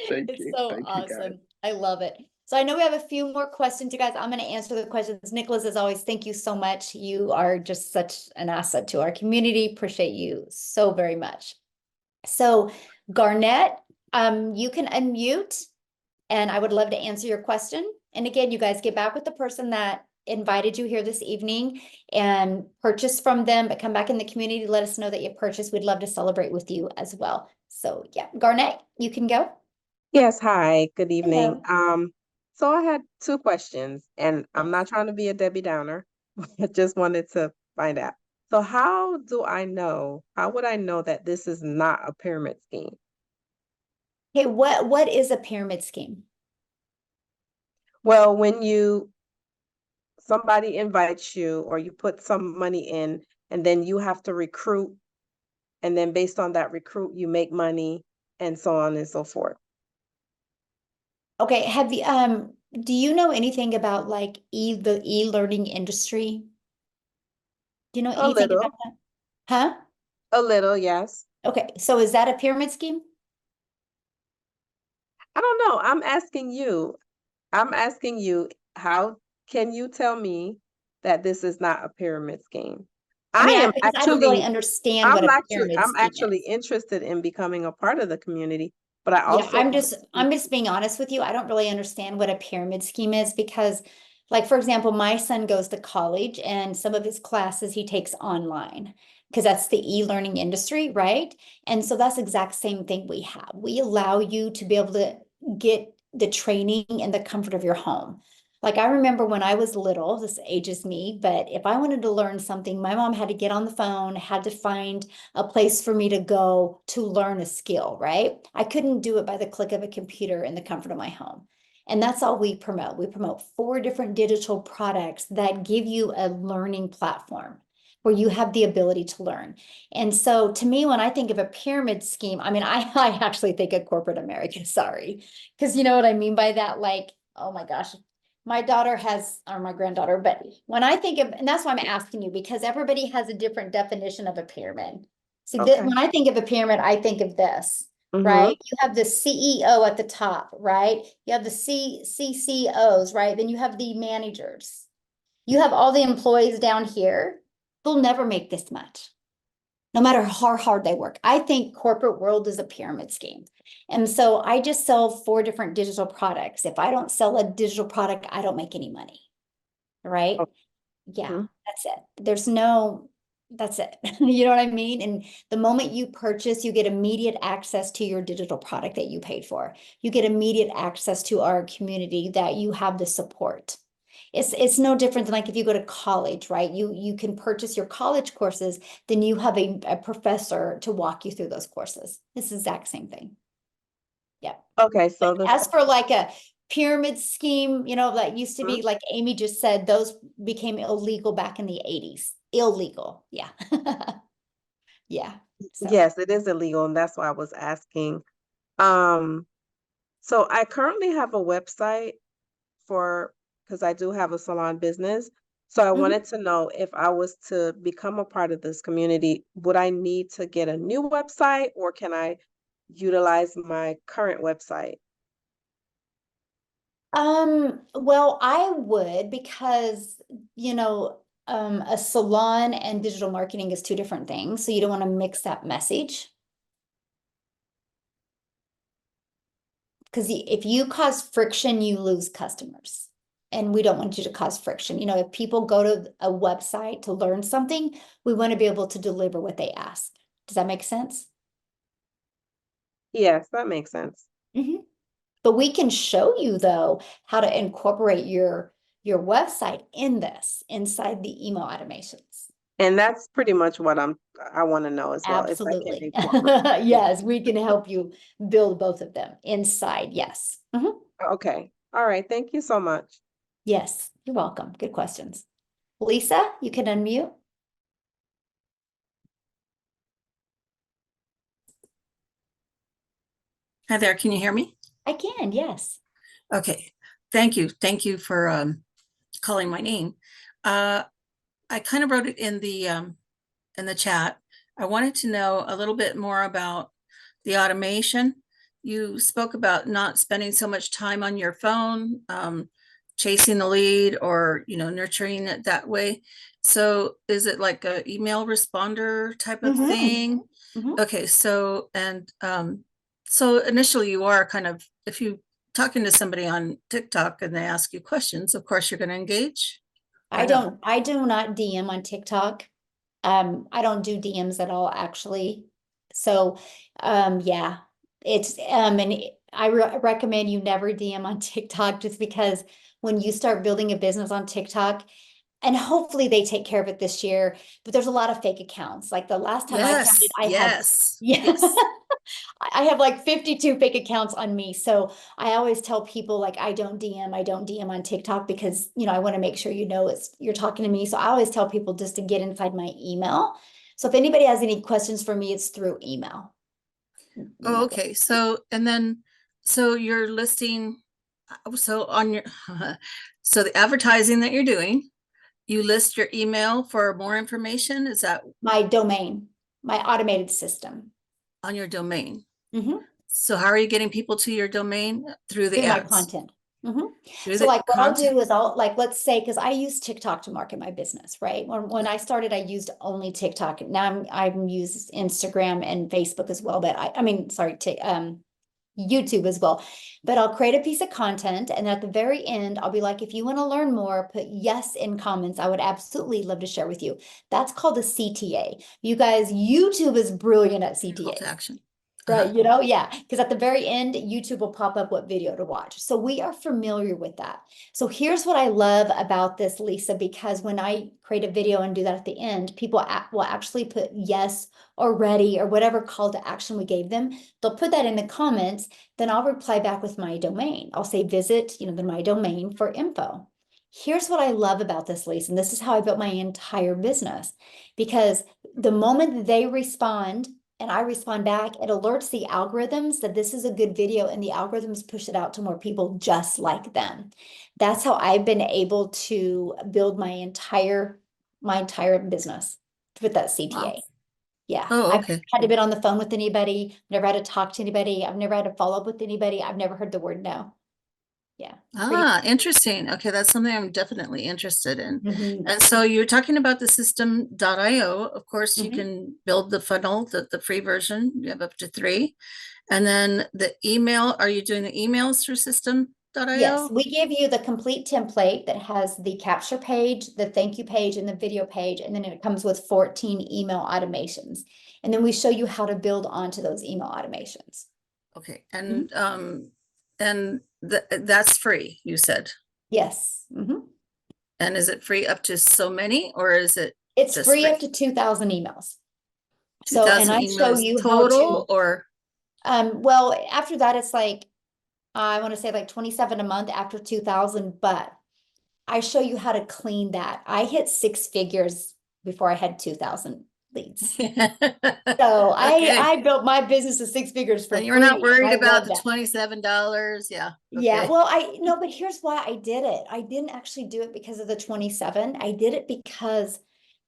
It's so awesome. I love it. So I know we have a few more questions, you guys. I'm going to answer the questions. Nicholas, as always, thank you so much. You are just such an asset to our community. Appreciate you so very much. So Garnett, you can unmute, and I would love to answer your question. And again, you guys get back with the person that invited you here this evening and purchase from them, but come back in the community, let us know that you purchased. We'd love to celebrate with you as well. So yeah, Garnett, you can go. Yes, hi, good evening. Hello. So I had 2 questions, and I'm not trying to be a Debbie Downer. I just wanted to find out. So how would I know that this is not a pyramid scheme? Okay, what is a pyramid scheme? Well, when somebody invites you or you put some money in and then you have to recruit, and then based on that recruit, you make money and so on and so forth. Okay, have you do you know anything about like the e-learning industry? Do you know A anything little, about that? Huh? a little, yes. Okay, so is that a pyramid scheme? I don't know. I'm asking you, how can you tell me that this is not a pyramid scheme? I mean, I am because I don't really actually, understand what a pyramid I'm scheme actually is. interested in becoming a part of the community, but I Yeah, also want to I'm just being honest with you. I don't really understand what a pyramid scheme is because, like, for example, my son goes to college and some of his classes he takes online because that's the e-learning industry, right? And so that's the exact same thing we have. We allow you to be able to get the training in the comfort of your home. Like I remember when I was little, this ages me, but if I wanted to learn something, my mom had to get on the phone, had to find a place for me to go to learn a skill, right? I couldn't do it by the click of a computer in the comfort of my home. And that's all we promote. We promote 4 different digital products that give you a learning platform where you have the ability to learn. And so to me, when I think of a pyramid scheme, I mean, I actually think of corporate America, sorry. Because you know what I mean by that? Like, oh my gosh, my daughter has, or my granddaughter, but when I think of, and that's why I'm asking you, because everybody has a different definition of a pyramid. See, Okay. when I think of a pyramid, I think of this, right? You have the CEO at the top, right? You have the CCOs, right? Then you have the managers. You have all the employees down here. They'll never make this much. no matter how hard they work. I think corporate world is a pyramid scheme. And so I just sell 4 different digital products. If I don't sell a digital product, I don't make any money. Right? Oh, Yeah, mhm. that's it. That's it. You know what I mean? And the moment you purchase, you get immediate access to your digital product that you paid for. You get immediate access to our community that you have the support. It's no different than like if you go to college, right? You can purchase your college courses, then you have a professor to walk you through those courses. It's the exact same thing. Yeah. Okay, so the As for like a pyramid scheme, that used to Mhm. be, like Amy just said, those became illegal back in the 80s. Illegal. Yeah. Yeah. So Yes, it is illegal, and that's why I was asking. Um, so I currently have a website for because I do have a salon business. So I Mhm. wanted to know if I was to become a part of this community, would I need to get a new website or can I utilize my current website? Well, I would because, a salon and digital marketing is 2 different things. So you don't want to mix that message. Because if you cause friction, you lose customers. And we don't want you to cause friction. If people go to a website to learn something, we want to be able to deliver what they ask. Does that make sense? Yes, that makes sense. Mhm. But we can show you though how to incorporate your website inside the email automations. And that's pretty much what I want to know as well, if I can Absolutely. incorporate. Yeah. Yes, we can help you build both of them inside. Yes. Mhm. Okay. All right. Thank you so much. Yes, you're welcome. Good questions. Lisa, you can unmute. Hi there, can you hear me? I can, yes. Okay, thank you. Thank you for calling my name. I kind of wrote it in the chat. I wanted to know a little bit more about the automation. You spoke about not spending so much time on your phone, chasing the lead or, nurturing it that way. So is it like a email responder type of Mhm. thing? Mhm. Okay, so so initially you are kind of, if you talking to somebody on TikTok and they ask you questions, of course you're going to engage. I do not DM on TikTok. I don't do DMs at all, actually. So, yeah, I recommend you never DM on TikTok just because when you start building a business on TikTok, and hopefully they take care of it this year, but there's a lot of fake accounts. Like the last time I counted, I have, yeah, I have like 52 fake accounts on me. So I always tell people like I don't DM on TikTok because I want to make sure you're talking to me. So I always tell people just to get inside my email. So if anybody has any questions for me, it's through email. Oh, okay. So, and then, so you're listing, so on your, so the advertising that you're doing, you list your email for more information. Is that My domain, my automated system. on your domain? Mhm. So how are you getting people to your domain? Through the Through my ads? content. Mhm. Through So the like what I'll do content? is let's say, because I use TikTok to market my business, right? When I started, I used only TikTok. Now I'm used Instagram and Facebook as well, but I mean, sorry, YouTube as well. But I'll create a piece of content, and at the very end, I'll be like, if you want to learn more, put yes in comments. I would absolutely love to share with you. That's called a CTA. You guys, YouTube is brilliant at Call to CTAs. action. Right, yeah, because at the very end, YouTube will pop up what video to watch. So we are familiar with that. So here's what I love about this, Lisa, because when I create a video and do that at the end, people will actually put yes or ready or whatever call to action we gave them. They'll put that in the comments, then I'll reply back with my domain. I'll say visit, my domain for info. Here's what I love about this, Lisa, and this is how I built my entire business, because the moment that they respond and I respond back, it alerts the algorithms that this is a good video, and the algorithms push it out to more people just like them. That's how I've been able to build my entire business with that CTA. Wow. Yeah. Oh, I've okay. had to be on the phone with anybody, never had to talk to anybody, I've never had to follow up with anybody, I've never heard the word no. Yeah. Ah, interesting. Okay, that's something I'm definitely interested in. Mhm. And so you're talking about the system.io. Of course, you Mhm. can build the funnel, the free version. You have up to 3. And then the email, are you doing the emails through system.io? Yes, we give you the complete template that has the capture page, the thank you page, and the video page, and then it comes with 14 email automations. And then we show you how to build onto those email automations. Okay, and that's free, you said. Yes. Mhm. And is it free up to so many, or is it It's just free free? up to 2,000 emails. So, and 2,000 I show emails you how total, to, or well, after that, it's like, I want to say like 27 a month after 2,000, but I show you how to clean that. I hit 6 figures before I had 2,000 leads. So Okay. I built my business to 6 figures for And you're free. not worried I about love the that. $27? Yeah. Yeah, Okay. well, I no, but here's why I did it. I didn't actually do it because of the 27. I did it because,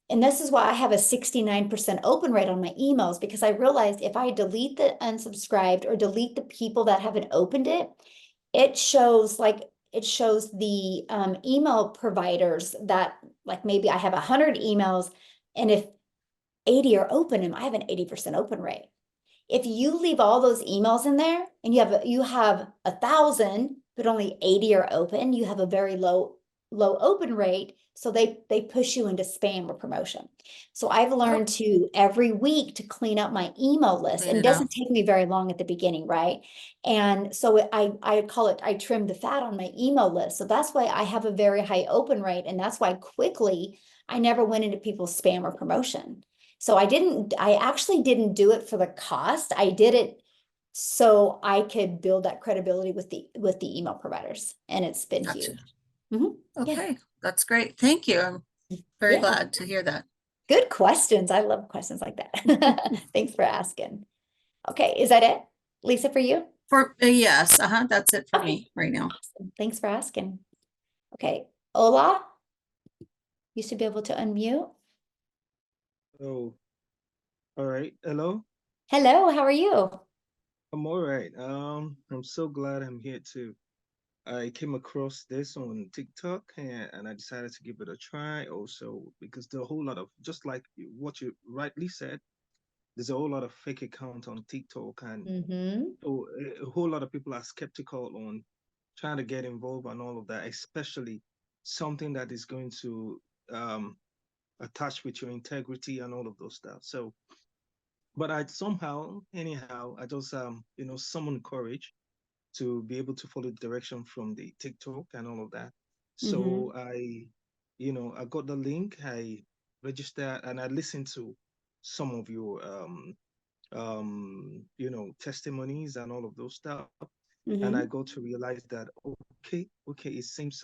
and this is why I have a 69% open rate on my emails, because I realized if I delete the unsubscribed or delete the people that haven't opened it, it shows the email providers that, like, maybe I have 100 emails, and if 80 are open, and I have an 80% open rate. If you leave all those emails in there and you have 1,000, but only 80 are open, you have a very low open rate. So they push you into spam or promotion. So I've learned to every week to clean up my email list, Clean and it it out. doesn't take me very long at the beginning, right? And so I call it, I trim the fat on my email list. So that's why I have a very high open rate, and that's why quickly I never went into people's spam or promotion. So I actually didn't do it for the cost. I did it so I could build that credibility with the email providers, and it's been Gotcha. huge. Mhm. Yeah. Okay, that's great. Thank you. I'm very Yeah. glad to hear that. Good questions. I love questions like that. Thanks for asking. Okay, is that it, Lisa, for you? For yes, that's it for Okay. me right now. Awesome. Thanks for asking. Okay, Ola, you should be able to unmute. Oh, all right. Hello. Hello, how are you? I'm all right. I'm so glad I'm here too. I came across this on TikTok and I decided to give it a try also because there are a whole lot of, just like what you rightly said, there's a whole lot of fake account on TikTok, and Mm-hmm. so a whole lot of people are skeptical on trying to get involved and all of that, especially something that is going to attach with your integrity and all of those stuff. So but I somehow, anyhow, I just summon courage to be able to follow the direction from the TikTok and all of that. Mm-hmm. So I got the link, I registered, and I listened to some of your testimonies and all of those stuff, and I Mm-hmm. got to realize that okay, it seems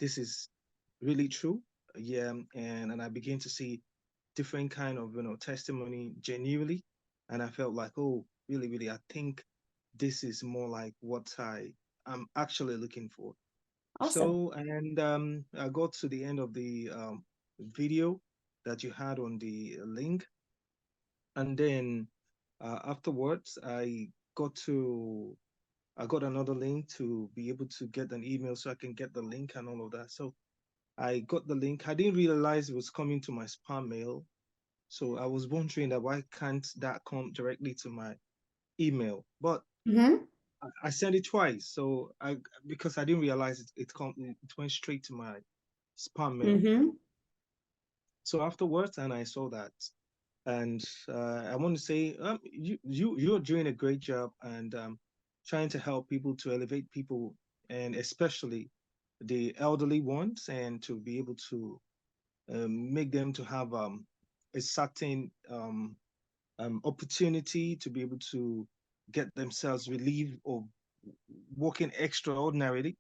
this is really true, yeah, and I begin to see different kind of testimony genuinely, and I felt like, oh, really, really, I think this is more like what I'm actually looking for. Awesome. So, and I got to the end of the video that you had on the link, and then afterwards I got another link to be able to get an email so I can get the link and all of that. So I got the link. I didn't realize it was coming to my spam mail. So I was wondering that why can't that come directly to my email? But Mm-hmm. I sent it twice. So because I didn't realize it went straight to my spam mail. Mm-hmm. So afterwards, and I saw that, and I want to say you're doing a great job, and trying to help people, to elevate people, and especially the elderly ones, and to be able to make them to have a certain opportunity to be able to get themselves relieved of working extraordinarily,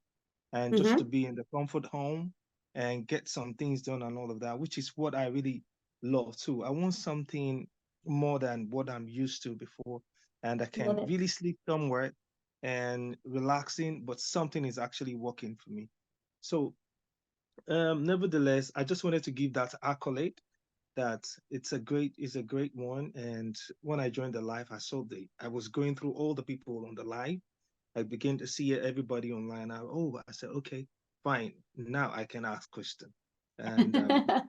and just to Mm-hmm. be in the comfort home and get some things done and all of that, which is what I really love too. I want something more than what I'm used to before, and I Love can it. really sleep somewhere and relaxing, but something is actually working for me. So, nevertheless, I just wanted to give that accolade that it's a great one. And when I joined the live, I was going through all the people on the live, I begin to see everybody online. I said, okay, fine. Now I can ask question. And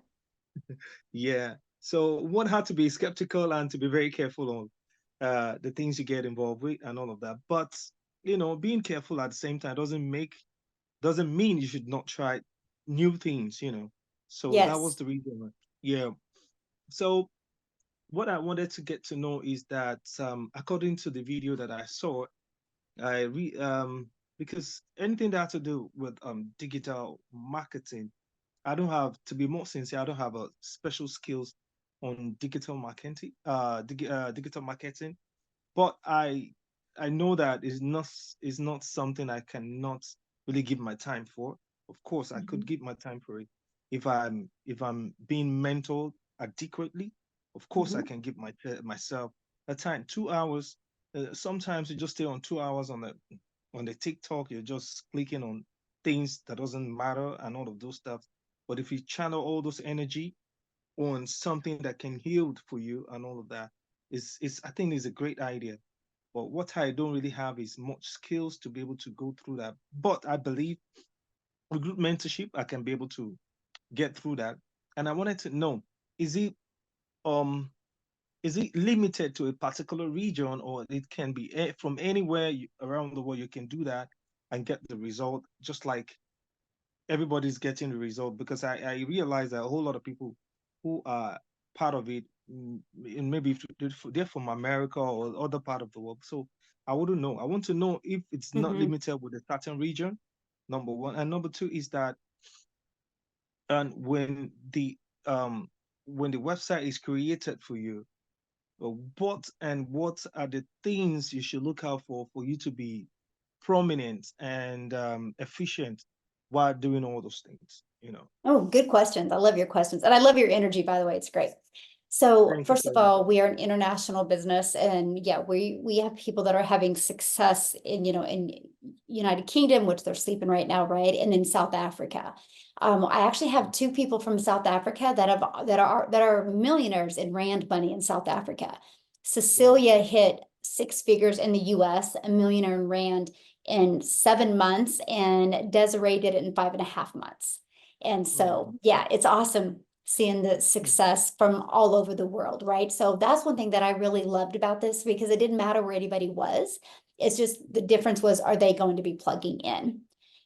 yeah, so one had to be skeptical and to be very careful on the things you get involved with and all of that. But being careful at the same time doesn't mean you should not try new things. So that was Yes. the reason. Yeah. So what I wanted to get to know is that according to the video that I saw, I re because anything that has to do with digital marketing, I don't have, to be more sincere, I don't have a special skills on digital marketing, but I know that is not something I cannot really give my time for. Of course, I could give my time for it if I'm being mentored adequately. Of course, I can give myself a time, 2 hours. Sometimes you just stay on 2 hours on the TikTok. You're just clicking on things that doesn't matter and all of those stuff. But if you channel all those energy on something that can heal for you and all of that, is I think is a great idea. But what I don't really have is much skills to be able to go through that. But I believe with group mentorship, I can be able to get through that. And I wanted to know, is it um is it limited to a particular region, or it can be from anywhere around the world you can do that and get the result, just like everybody's getting the result? Because I realize that a whole lot of people who are part of it, and maybe if they're from America or other part of the world. So I wouldn't know. I want to know if it's not limited with a certain region, number one. And number two is that, and when the website is created for you, what are the things you should look out for you to be prominent and efficient while doing all those things? Oh, good questions. I love your questions. And I love your energy, by the way. It's great. So Thank you first of so much. all, we are an international business, and yeah, we have people that are having success in United Kingdom, which they're sleeping right now, right? And in South Africa. I actually have two people from South Africa that are millionaires in rand money in South Africa. Cecilia hit 6 figures in the US, a millionaire in rand in 7 months, and Desiree did it in 5.5 months. And so, yeah, it's awesome seeing the success from all over the world, right? So that's one thing that I really loved about this, because it didn't matter where anybody was. It's just the difference was, are they going to be plugging in?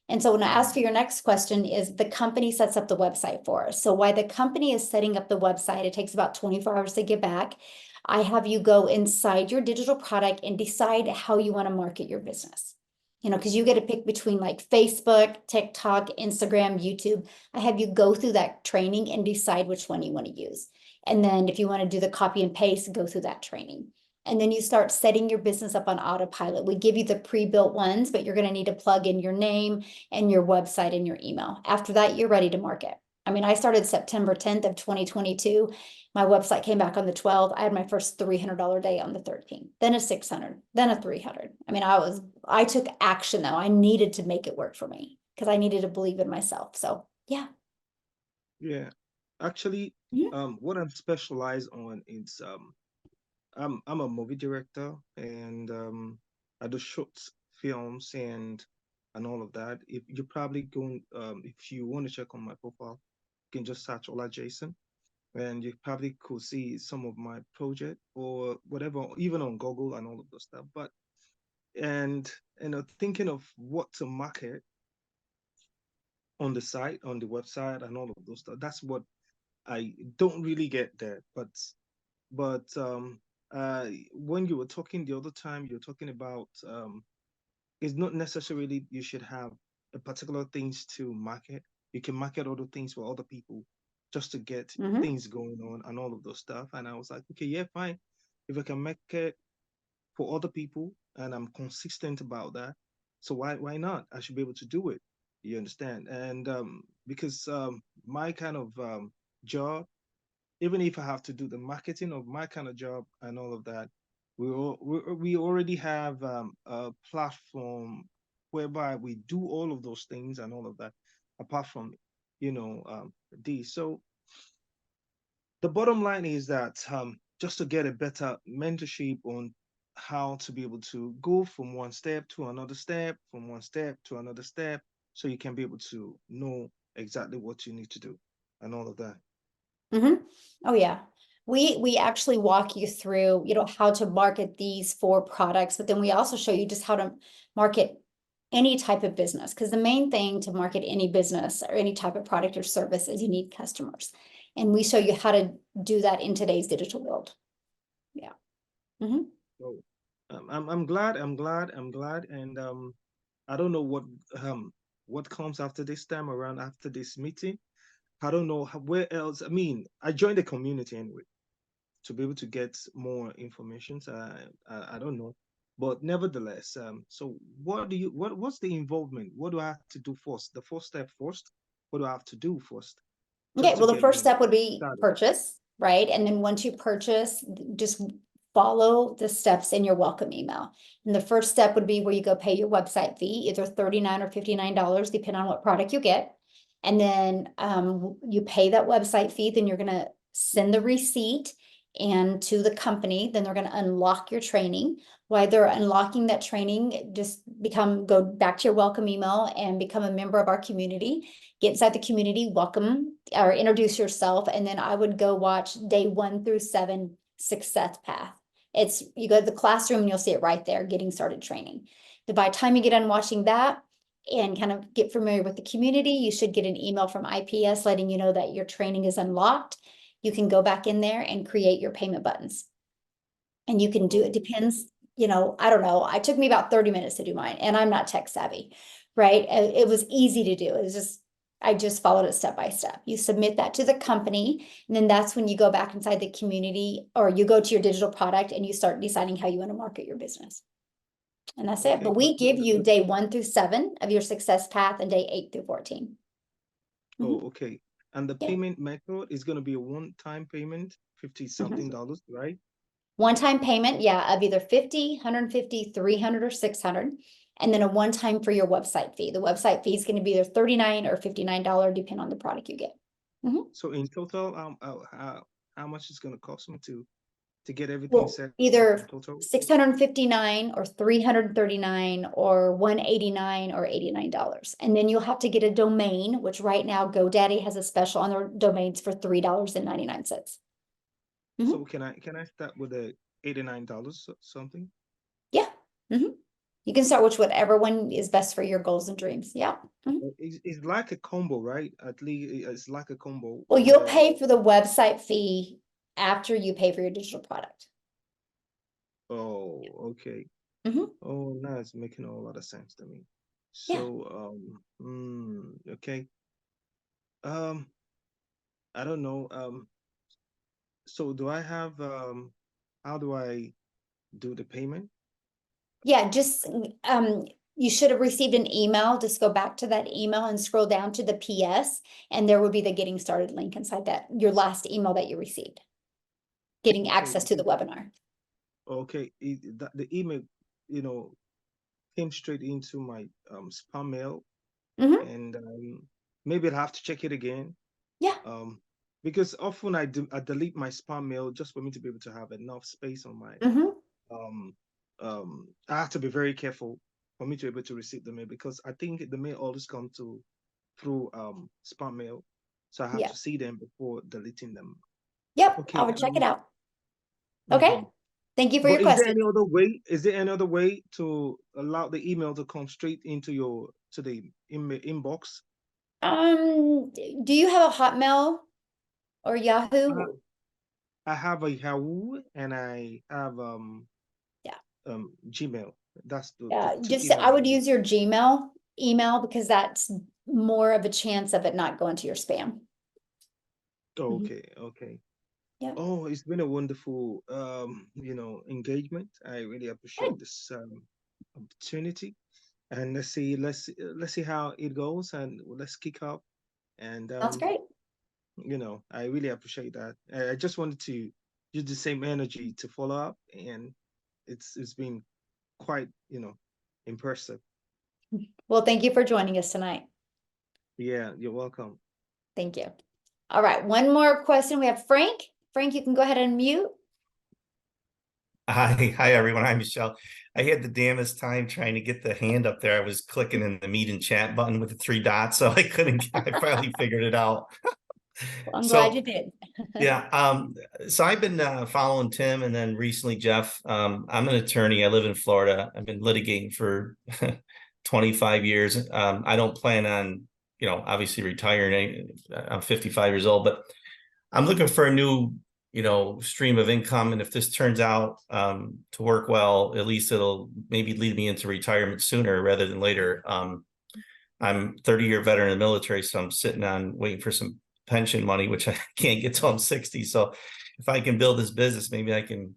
And so when I ask for your next question, is the company sets up the website for us. So while the company is setting up the website, it takes about 24 hours to get back. I have you go inside your digital product and decide how you want to market your business. Because you get to pick between like Facebook, TikTok, Instagram, YouTube. I have you go through that training and decide which one you want to use. And then if you want to do the copy and paste, go through that training. And then you start setting your business up on autopilot. We give you the pre-built ones, but you're going to need to plug in your name and your website and your email. After that, you're ready to market. I mean, I started September 10th of 2022. My website came back on the 12th. I had my first $300 day on the 13th, then a 600, then a 300. I mean, I took action though. I needed to make it work for me because I needed to believe in myself. So yeah. Yeah. Actually, what I'm specialized on is I'm a movie director, and I do short films and all of that. If you probably go, if you want to check on my profile, you can just search Ola Jason, and you probably could see some of my project or whatever, even on Google and all of those stuff. But and thinking of what to market on the site, on the website, and all of those stuff. That's what I don't really get there. But when you were talking the other time, you're talking about it's not necessarily you should have a particular things to market. You can market other things for other people just to get things going on and all of those stuff. And I was like, okay, yeah, fine. If I can market for other people and I'm consistent about that, so why not? I should be able to do it. You understand? And because my kind of job, even if I have to do the marketing of my kind of job and all of that, we already have a platform whereby we do all of those things and all of that, apart from these. So the bottom line is that just to get a better mentorship on how to be able to go from one step to another step, from one step to another step, so you can be able to know exactly what you need to do and all of that. Oh, yeah. We actually walk you through, how to market these 4 products, but then we also show you just how to market any type of business. Because the main thing to market any business or any type of product or service is you need customers. And we show you how to do that in today's digital world. Yeah. So I'm glad, and I don't know what comes after this time around, after this meeting. I don't know where else. I mean, I joined the community anyway to be able to get more information. So I don't know, but nevertheless, so what's the involvement? What do I have to do first? The first step first. What do I have to do first? Okay, Just to well, the get first me step would be started. purchase, right? And then once you purchase, just follow the steps in your welcome email. And the first step would be where you go pay your website fee, either $39 or $59, depending on what product you get. And then you pay that website fee, then you're gonna send the receipt and to the company, then they're gonna unlock your training. While they're unlocking that training, just go back to your welcome email and become a member of our community. Get inside the community, welcome or introduce yourself, and then I would go watch day 1 through 7 success path. You go to the classroom and you'll see it right there, getting started training. Then by the time you get done watching that and kind of get familiar with the community, you should get an email from IPS letting you know that your training is unlocked. You can go back in there and create your payment buttons. And you can do it, depends, I don't know. It took me about 30 minutes to do mine, and I'm not tech savvy, right? It was easy to do. It was I just followed it step by step. You submit that to the company, and then that's when you go back inside the community, or you go to your digital product and you start deciding how you want to market your business. And that's it. Okay, But we give you day 1 through 7 of your success path and day 8 through 14. Oh, okay. And the Yeah. payment method is going to be a one-time payment, 50 something dollars, right? One-time payment, yeah, of either 50, 150, 300, or 600. And then a one-time for your website fee. The website fee is going to be either $39 or $59, depending on the product you get. So in total, how much is going to cost me to get everything Well, set up in either total? 659 or 339 or 189 or $89. And then you'll have to get a domain, which right now GoDaddy has a special on their domains for $3.99. So can I start with a $89 something? Yeah. You can start with whatever one is best for your goals and dreams. Yeah. It's like a combo, right? At least it's like a combo. Well, you'll where- pay for the website fee after you pay for your digital product. Oh, okay. Oh, now it's making a lot of sense to me. So, okay. I don't know. So do I have how do I do the payment? Yeah, just you should have received an email. Just go back to that email and scroll down to the PS, and there will be the getting started link inside that, your last email that you received. Getting access to the webinar. Okay, the email, came straight into my spam mail, and maybe I'll have to check it again. Yeah. Because often I delete my spam mail just for me to be able to have enough space on my I have to be very careful for me to be able to receive the mail, because I think the mail always come through spam mail, so I have to see them before deleting them. Yep. Okay. I will check it out. Okay. Thank you for your But question. is there any other way to allow the email to come straight into the inbox? Do you have a Hotmail or Yahoo? I have a Yahoo and I have Gmail. That's the two Just email. I would use your Gmail email, because that's more of a chance of it not going to your spam. Okay, okay. Yeah. Oh, it's been a wonderful engagement. I really appreciate this opportunity. And let's see how it goes, and let's kick up. And That's great. I really appreciate that. I just wanted to use the same energy to follow up, and it's been quite impressive. Well, thank you for joining us tonight. Yeah, you're welcome. Thank you. All right, one more question. We have Frank. Frank, you can go ahead and mute. Hi everyone. Hi Michelle. I had the damnest time trying to get the hand up there. I was clicking in the meet and chat button with the 3 dots, so I couldn't. I finally figured it out. I'm glad you So did. yeah, so I've been following Tim and then recently Jeff. I'm an attorney. I live in Florida. I've been litigating for 25 years. I don't plan on, obviously retiring. I'm 55 years old, but I'm looking for a new, stream of income. And if this turns out to work well, at least it'll maybe lead me into retirement sooner rather than later. I'm 30-year veteran in the military, so I'm sitting on waiting for some pension money, which I can't get till I'm 60. So if I can build this business, maybe I can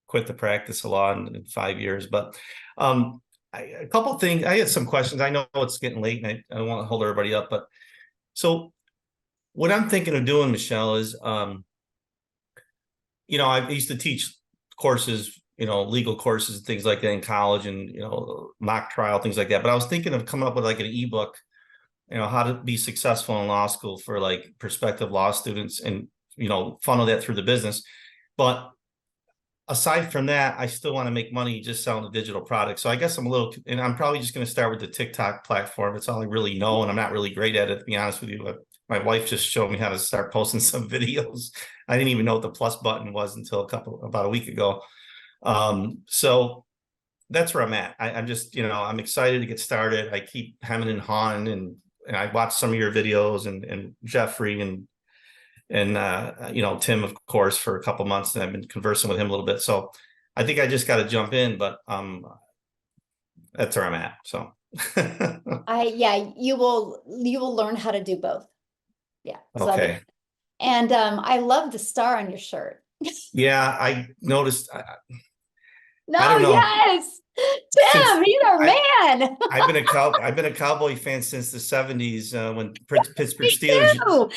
quit the practice of law in 5 years. But a couple of things, I had some questions. I know it's getting late and I don't want to hold everybody up, but so what I'm thinking of doing, Michelle, is I used to teach courses, legal courses and things like that in college and, mock trial, things like that. But I was thinking of coming up with like an ebook, how to be successful in law school for like prospective law students and, funnel that through the business. But aside from that, I still want to make money just selling the digital product. So I guess and I'm probably just going to start with the TikTok platform. It's all I really know. And I'm not really great at it, to be honest with you. But my wife just showed me how to start posting some videos. I didn't even know what the plus button was until about a week ago. So that's where I'm at. I'm just, I'm excited to get started. I keep hemming and hawing and I watched some of your videos and Jeffrey and Tim, of course, for a couple months, and I've been conversing with him a little bit. So I think I just got to jump in, but that's where I'm at. So You will learn how to do both. Yeah. So okay. And I love the star on your shirt. Yeah, I noticed. No, I don't know. yes, Tim, he's our man. I've been a Cowboy fan since the 70s when Pittsburgh Me Steelers too.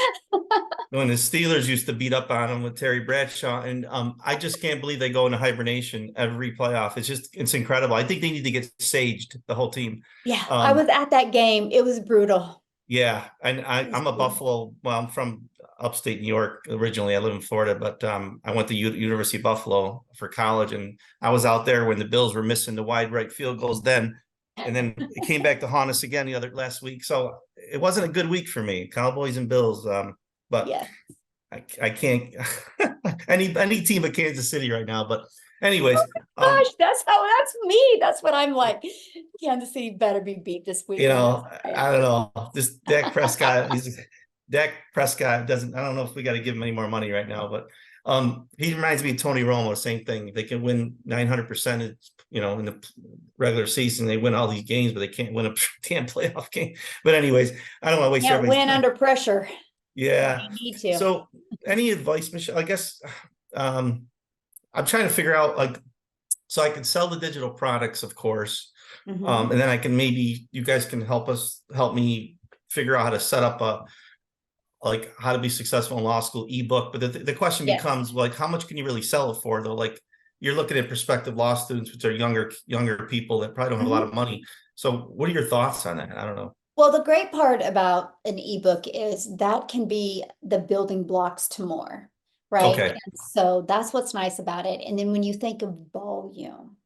when the Steelers used to beat up on them with Terry Bradshaw, and I just can't believe they go into hibernation every playoff. It's incredible. I think they need to get saged, the whole team. Yeah, I was at that game. It was brutal. Yeah, and I'm a Buffalo. Well, I'm from upstate New York originally. I live in Florida, but I went to University of Buffalo for college, and I was out there when the Bills were missing the wide right field goals then, and then it came back to haunt us again last week. So it wasn't a good week for me, Cowboys and Bills. But yeah. I can't any team of Kansas City right now. But anyways, gosh, that's me. That's what I'm like. Kansas City better be beat this week. I don't know. This Dak Prescott, Dak Prescott doesn't. I don't know if we got to give him any more money right now, but he reminds me of Tony Romo. Same thing. They can win 900%, in the regular season. They win all these games, but they can't win a damn playoff game. But anyways, I don't want to waste everybody's win time. Under pressure. Yeah. You need to. So any advice, Michelle? I guess I'm trying to figure out so I can sell the digital products, of course. And then I can you guys can help me figure out how to set up how to be successful in law school ebook. But the question becomes how much can you really sell it for though? Like you're looking at prospective law students, which are younger people that probably don't have a lot of money. So what are your thoughts on that? I don't know. Well, the great part about an ebook is that can be the building blocks to more, right? Okay. And so that's what's nice about it. And then when you think of volume,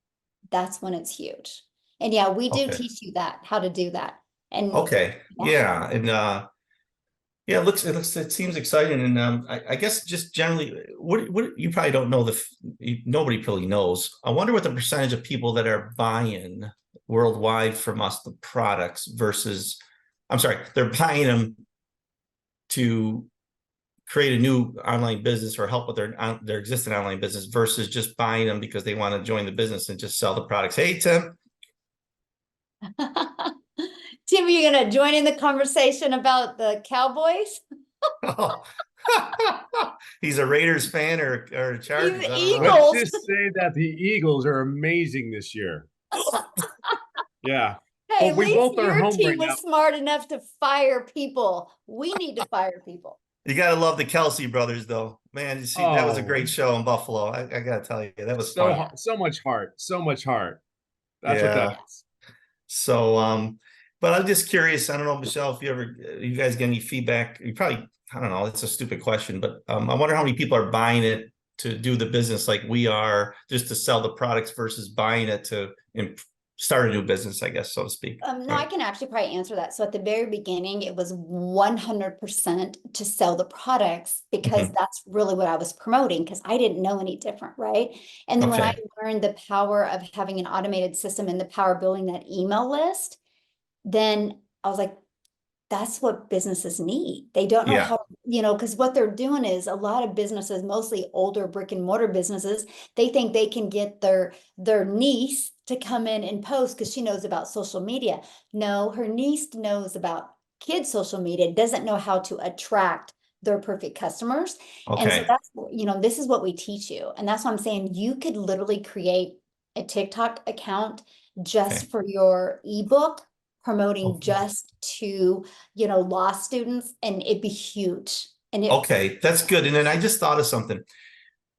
that's when it's huge. And yeah, we do teach you how to do that. And yeah. And it seems exciting. And I guess just generally, what you probably don't know, nobody really knows. I wonder what the percentage of people that are buying worldwide from us the products versus, they're buying them to create a new online business or help with their existing online business versus just buying them because they want to join the business and just sell the products. Hey, Tim. Tim, are you going to join in the conversation about the Cowboys? Oh. He's a Raiders fan or a Chargers. Let's just say that the Eagles are amazing this year. Yeah. Hey, at least your team was smart enough to fire people. We need to fire people. You got to love the Kelsey brothers, though. Man, that was a great show in Buffalo. I got to tell you, that was fun. So much heart. So much heart. That's what that is. So, but I'm just curious. I don't know, Michelle, if you guys get any feedback. You probably, I don't know, it's a stupid question, but I wonder how many people are buying it do the business like we are, just to sell the products versus buying it to start a new business, I guess, so to speak. No, I can actually probably answer that. So at the very beginning, it was 100% to sell the products because that's really what I was promoting because I didn't know any different, right? And then when I learned the power of having an automated system and the power of building that email list, then I was like, that's what businesses need. They don't know how, because what they're doing is a lot of businesses, mostly older brick and mortar businesses, they think they can get their niece to come in and post because she knows about social media. No, her niece knows about kids' social media, doesn't know how to attract their perfect customers. And so that's, this is what we teach you. And that's why I'm saying you could literally create a TikTok account just for your ebook, promoting just to, law students, and it'd be huge. And that's good. And then I just thought of something.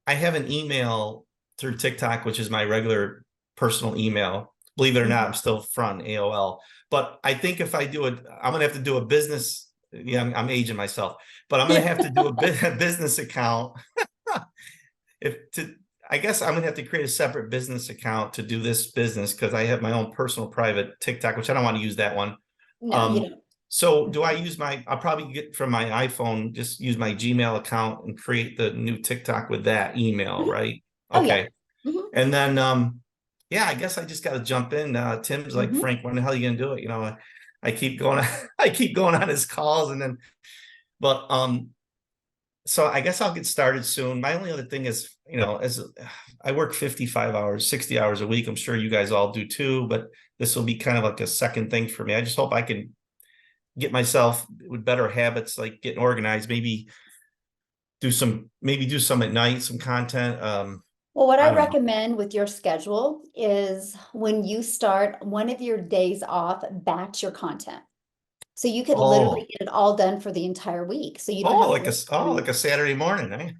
I have an email through TikTok, which is my regular personal email. Believe it or not, I'm still from AOL. But I think if I do it, I'm gonna have to do a business. Yeah, I'm aging myself, but I'm gonna have to do a business account. I guess I'm gonna have to create a separate business account to do this business because I have my own personal private TikTok, which I don't want to use that one. No, you don't. So do I use I'll probably get from my iPhone, just use my Gmail account and create the new TikTok with that email, right? Okay. And then, I guess I just got to jump in. Tim's like, Frank, when the hell are you going to do it? I keep going, I keep going on his calls so I guess I'll get started soon. My only other thing is, as I work 55 hours, 60 hours a week, I'm sure you guys all do too, but this will be kind of like a second thing for me. I just hope I can get myself with better habits, like getting organized, maybe do some at night, some content. Well, what I recommend with your schedule is when you start one of your days off, batch your content. So you could literally get it all done for the entire week. So you don't have like a Saturday morning, eh?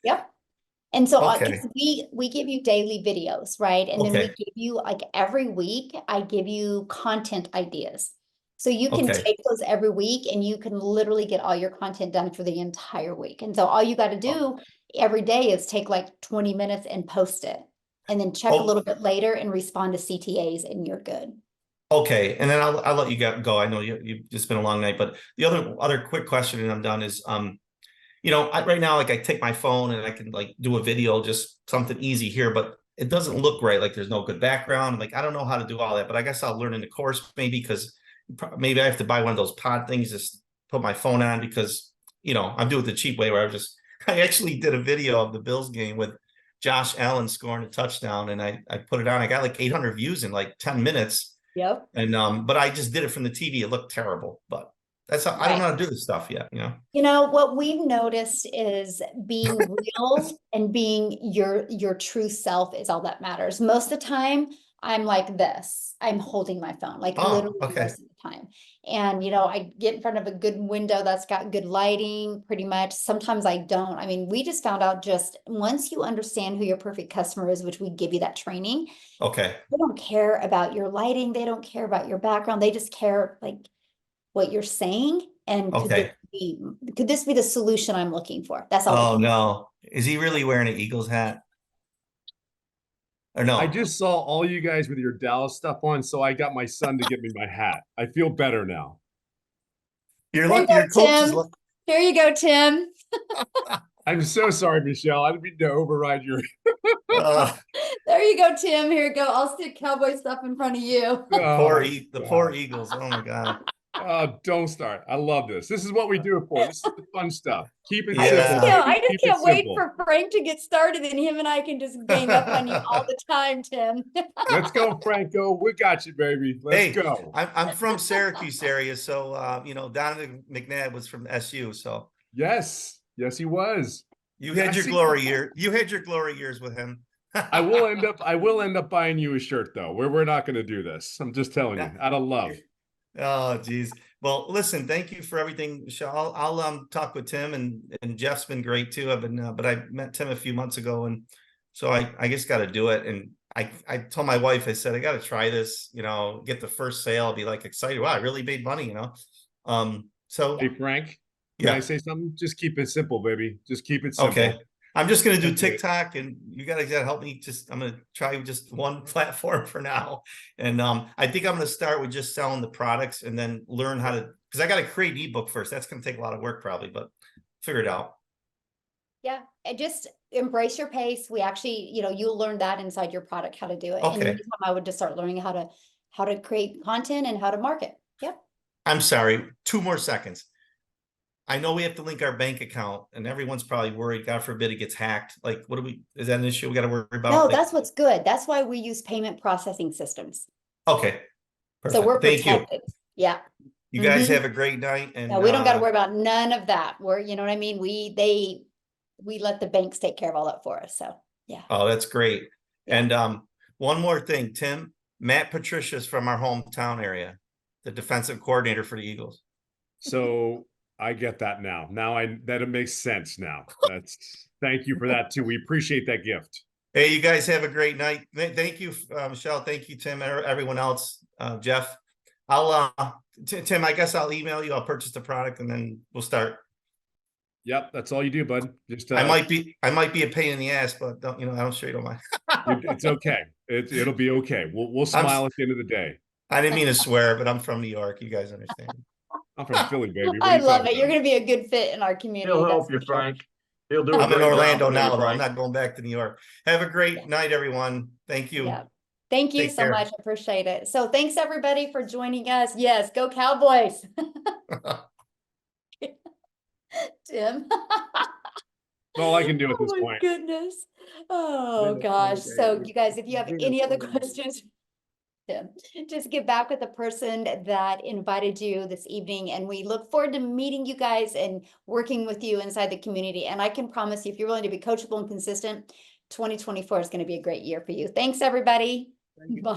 Yep. And so we give you daily videos, right? And then we give you like every week, I give you content ideas. So you can take those every week and you can literally get all your content done for the entire week. And so all you got to do every day is take like 20 minutes and post it. And then check a little bit later and respond to CTAs and you're good. Okay, and then I'll let you go. I know you've just been a long night, but the other quick question, and I'm done, is right now, like I take my phone and I can like do a video, just something easy here, but it doesn't look right. Like there's no good background. Like I don't know how to do all that, but I guess I'll learn in the course maybe because maybe I have to buy one of those pod things, just put my phone on because I'm doing it the cheap way where I actually did a video of the Bills game with Josh Allen scoring a touchdown, and I put it on. I got like 800 views in like 10 minutes. Yep. And but I just did it from the TV. It looked terrible, but that's how I don't know how to do this stuff yet. What we've noticed is being real and being your true self is all that matters. Most of the time, I'm like this. I'm holding my phone, like literally most of the time. And I get in front of a good window that's got good lighting, pretty much. Sometimes I don't. I mean, we just found out just once you understand who your perfect customer is, which we give you that training. Okay. They don't care about your lighting. They don't care about your background. They just care like what you're saying. And could this be the solution I'm looking for? That's all. Oh no. Is he really wearing an Eagles hat? Or no? I just saw all you guys with your Dallas stuff on, so I got my son to get me my hat. I feel better now. You're lucky your coach is lucky. Here you go, Tim. I'm so sorry, Michelle. I didn't mean to override your There you go, Tim. Here you go. I'll stick cowboy stuff in front of you. The poor Eagles. Oh my God. Don't start. I love this. This is what we do it for. This is the fun stuff. Keep it simple. I just can't wait for Frank to get started and him and I can just gang up on you all the time, Tim. Let's go, Franco. We got you, baby. Let's go. I'm from Syracuse area, so Donovan McNabb was from SU. So yes, he was. You had your glory year. You had your glory years with him. I will end up buying you a shirt though. We're not going to do this. I'm just telling you, out of love. Oh, geez. Well, listen, thank you for everything, Michelle. I'll talk with Tim and Jeff's been great too. But I met Tim a few months ago, and so I just got to do it. And I told my wife, I said, I got to try this, get the first sale. I'll be like excited. Wow, I really made money, So hey, Frank, can I say something? Just keep it simple, baby. Just keep it simple. Okay. I'm just gonna do That's it. TikTok, and you guys gotta help me. I'm gonna try just one platform for now, and I think I'm gonna start with just selling the products, and then learn how to. Because I got to create an ebook first. That's gonna take a lot of work, probably, but figure it out. Yeah, and just embrace your pace. We actually, you'll learn that inside your product, how to do it. And Okay. anytime I would just start learning how to create content and how to market. Yep. I'm sorry. 2 more seconds. I know we have to link our bank account, and everyone's probably worried. God forbid it gets hacked. Like, what do we? Is that an issue we got to worry about? No, Like, that's what's good. That's why we use payment processing systems. okay. Perfect. So we're Thank you. protected. Yeah. You guys Mhm. have a great night, and No, we don't got to worry about none of that. You know what I mean? We let the banks take care of all that for us. So yeah. Oh, that's great. Yeah. And one more thing, Tim, Matt Patricia's from our hometown area, the defensive coordinator for the Eagles. So I get that now. That it makes sense now. Thank you for that too. We appreciate that gift. Hey, you guys have a great night. Thank you, Michelle. Thank you, Tim, and everyone else. Jeff, Tim, I guess I'll email you. I'll purchase the product, and then we'll start. Yep, that's all you do, bud. Just I might be a pain in the ass, but I'm sure you don't mind. it's okay. It'll be okay. We'll smile at the end of the day. I didn't mean to swear, but I'm from New York. You guys understand. I'm from Philly, baby. I love it. You're going to be a good fit in our community. He'll help you, Frank. He'll do. I'm in Orlando now, though. I'm not going back to New York. Have a great night, everyone. Thank you. Yeah. Thank you so much. I appreciate it. So thanks everybody for joining us. Yes, go Cowboys. Tim. All I can do at this point. Oh my goodness. Oh gosh. So you guys, if you have any other questions, Tim, just get back with the person that invited you this evening, and we look forward to meeting you guys and working with you inside the community. And I can promise you, if you're willing to be coachable and consistent, 2024 is going to be a great year for you. Thanks, everybody. Bye.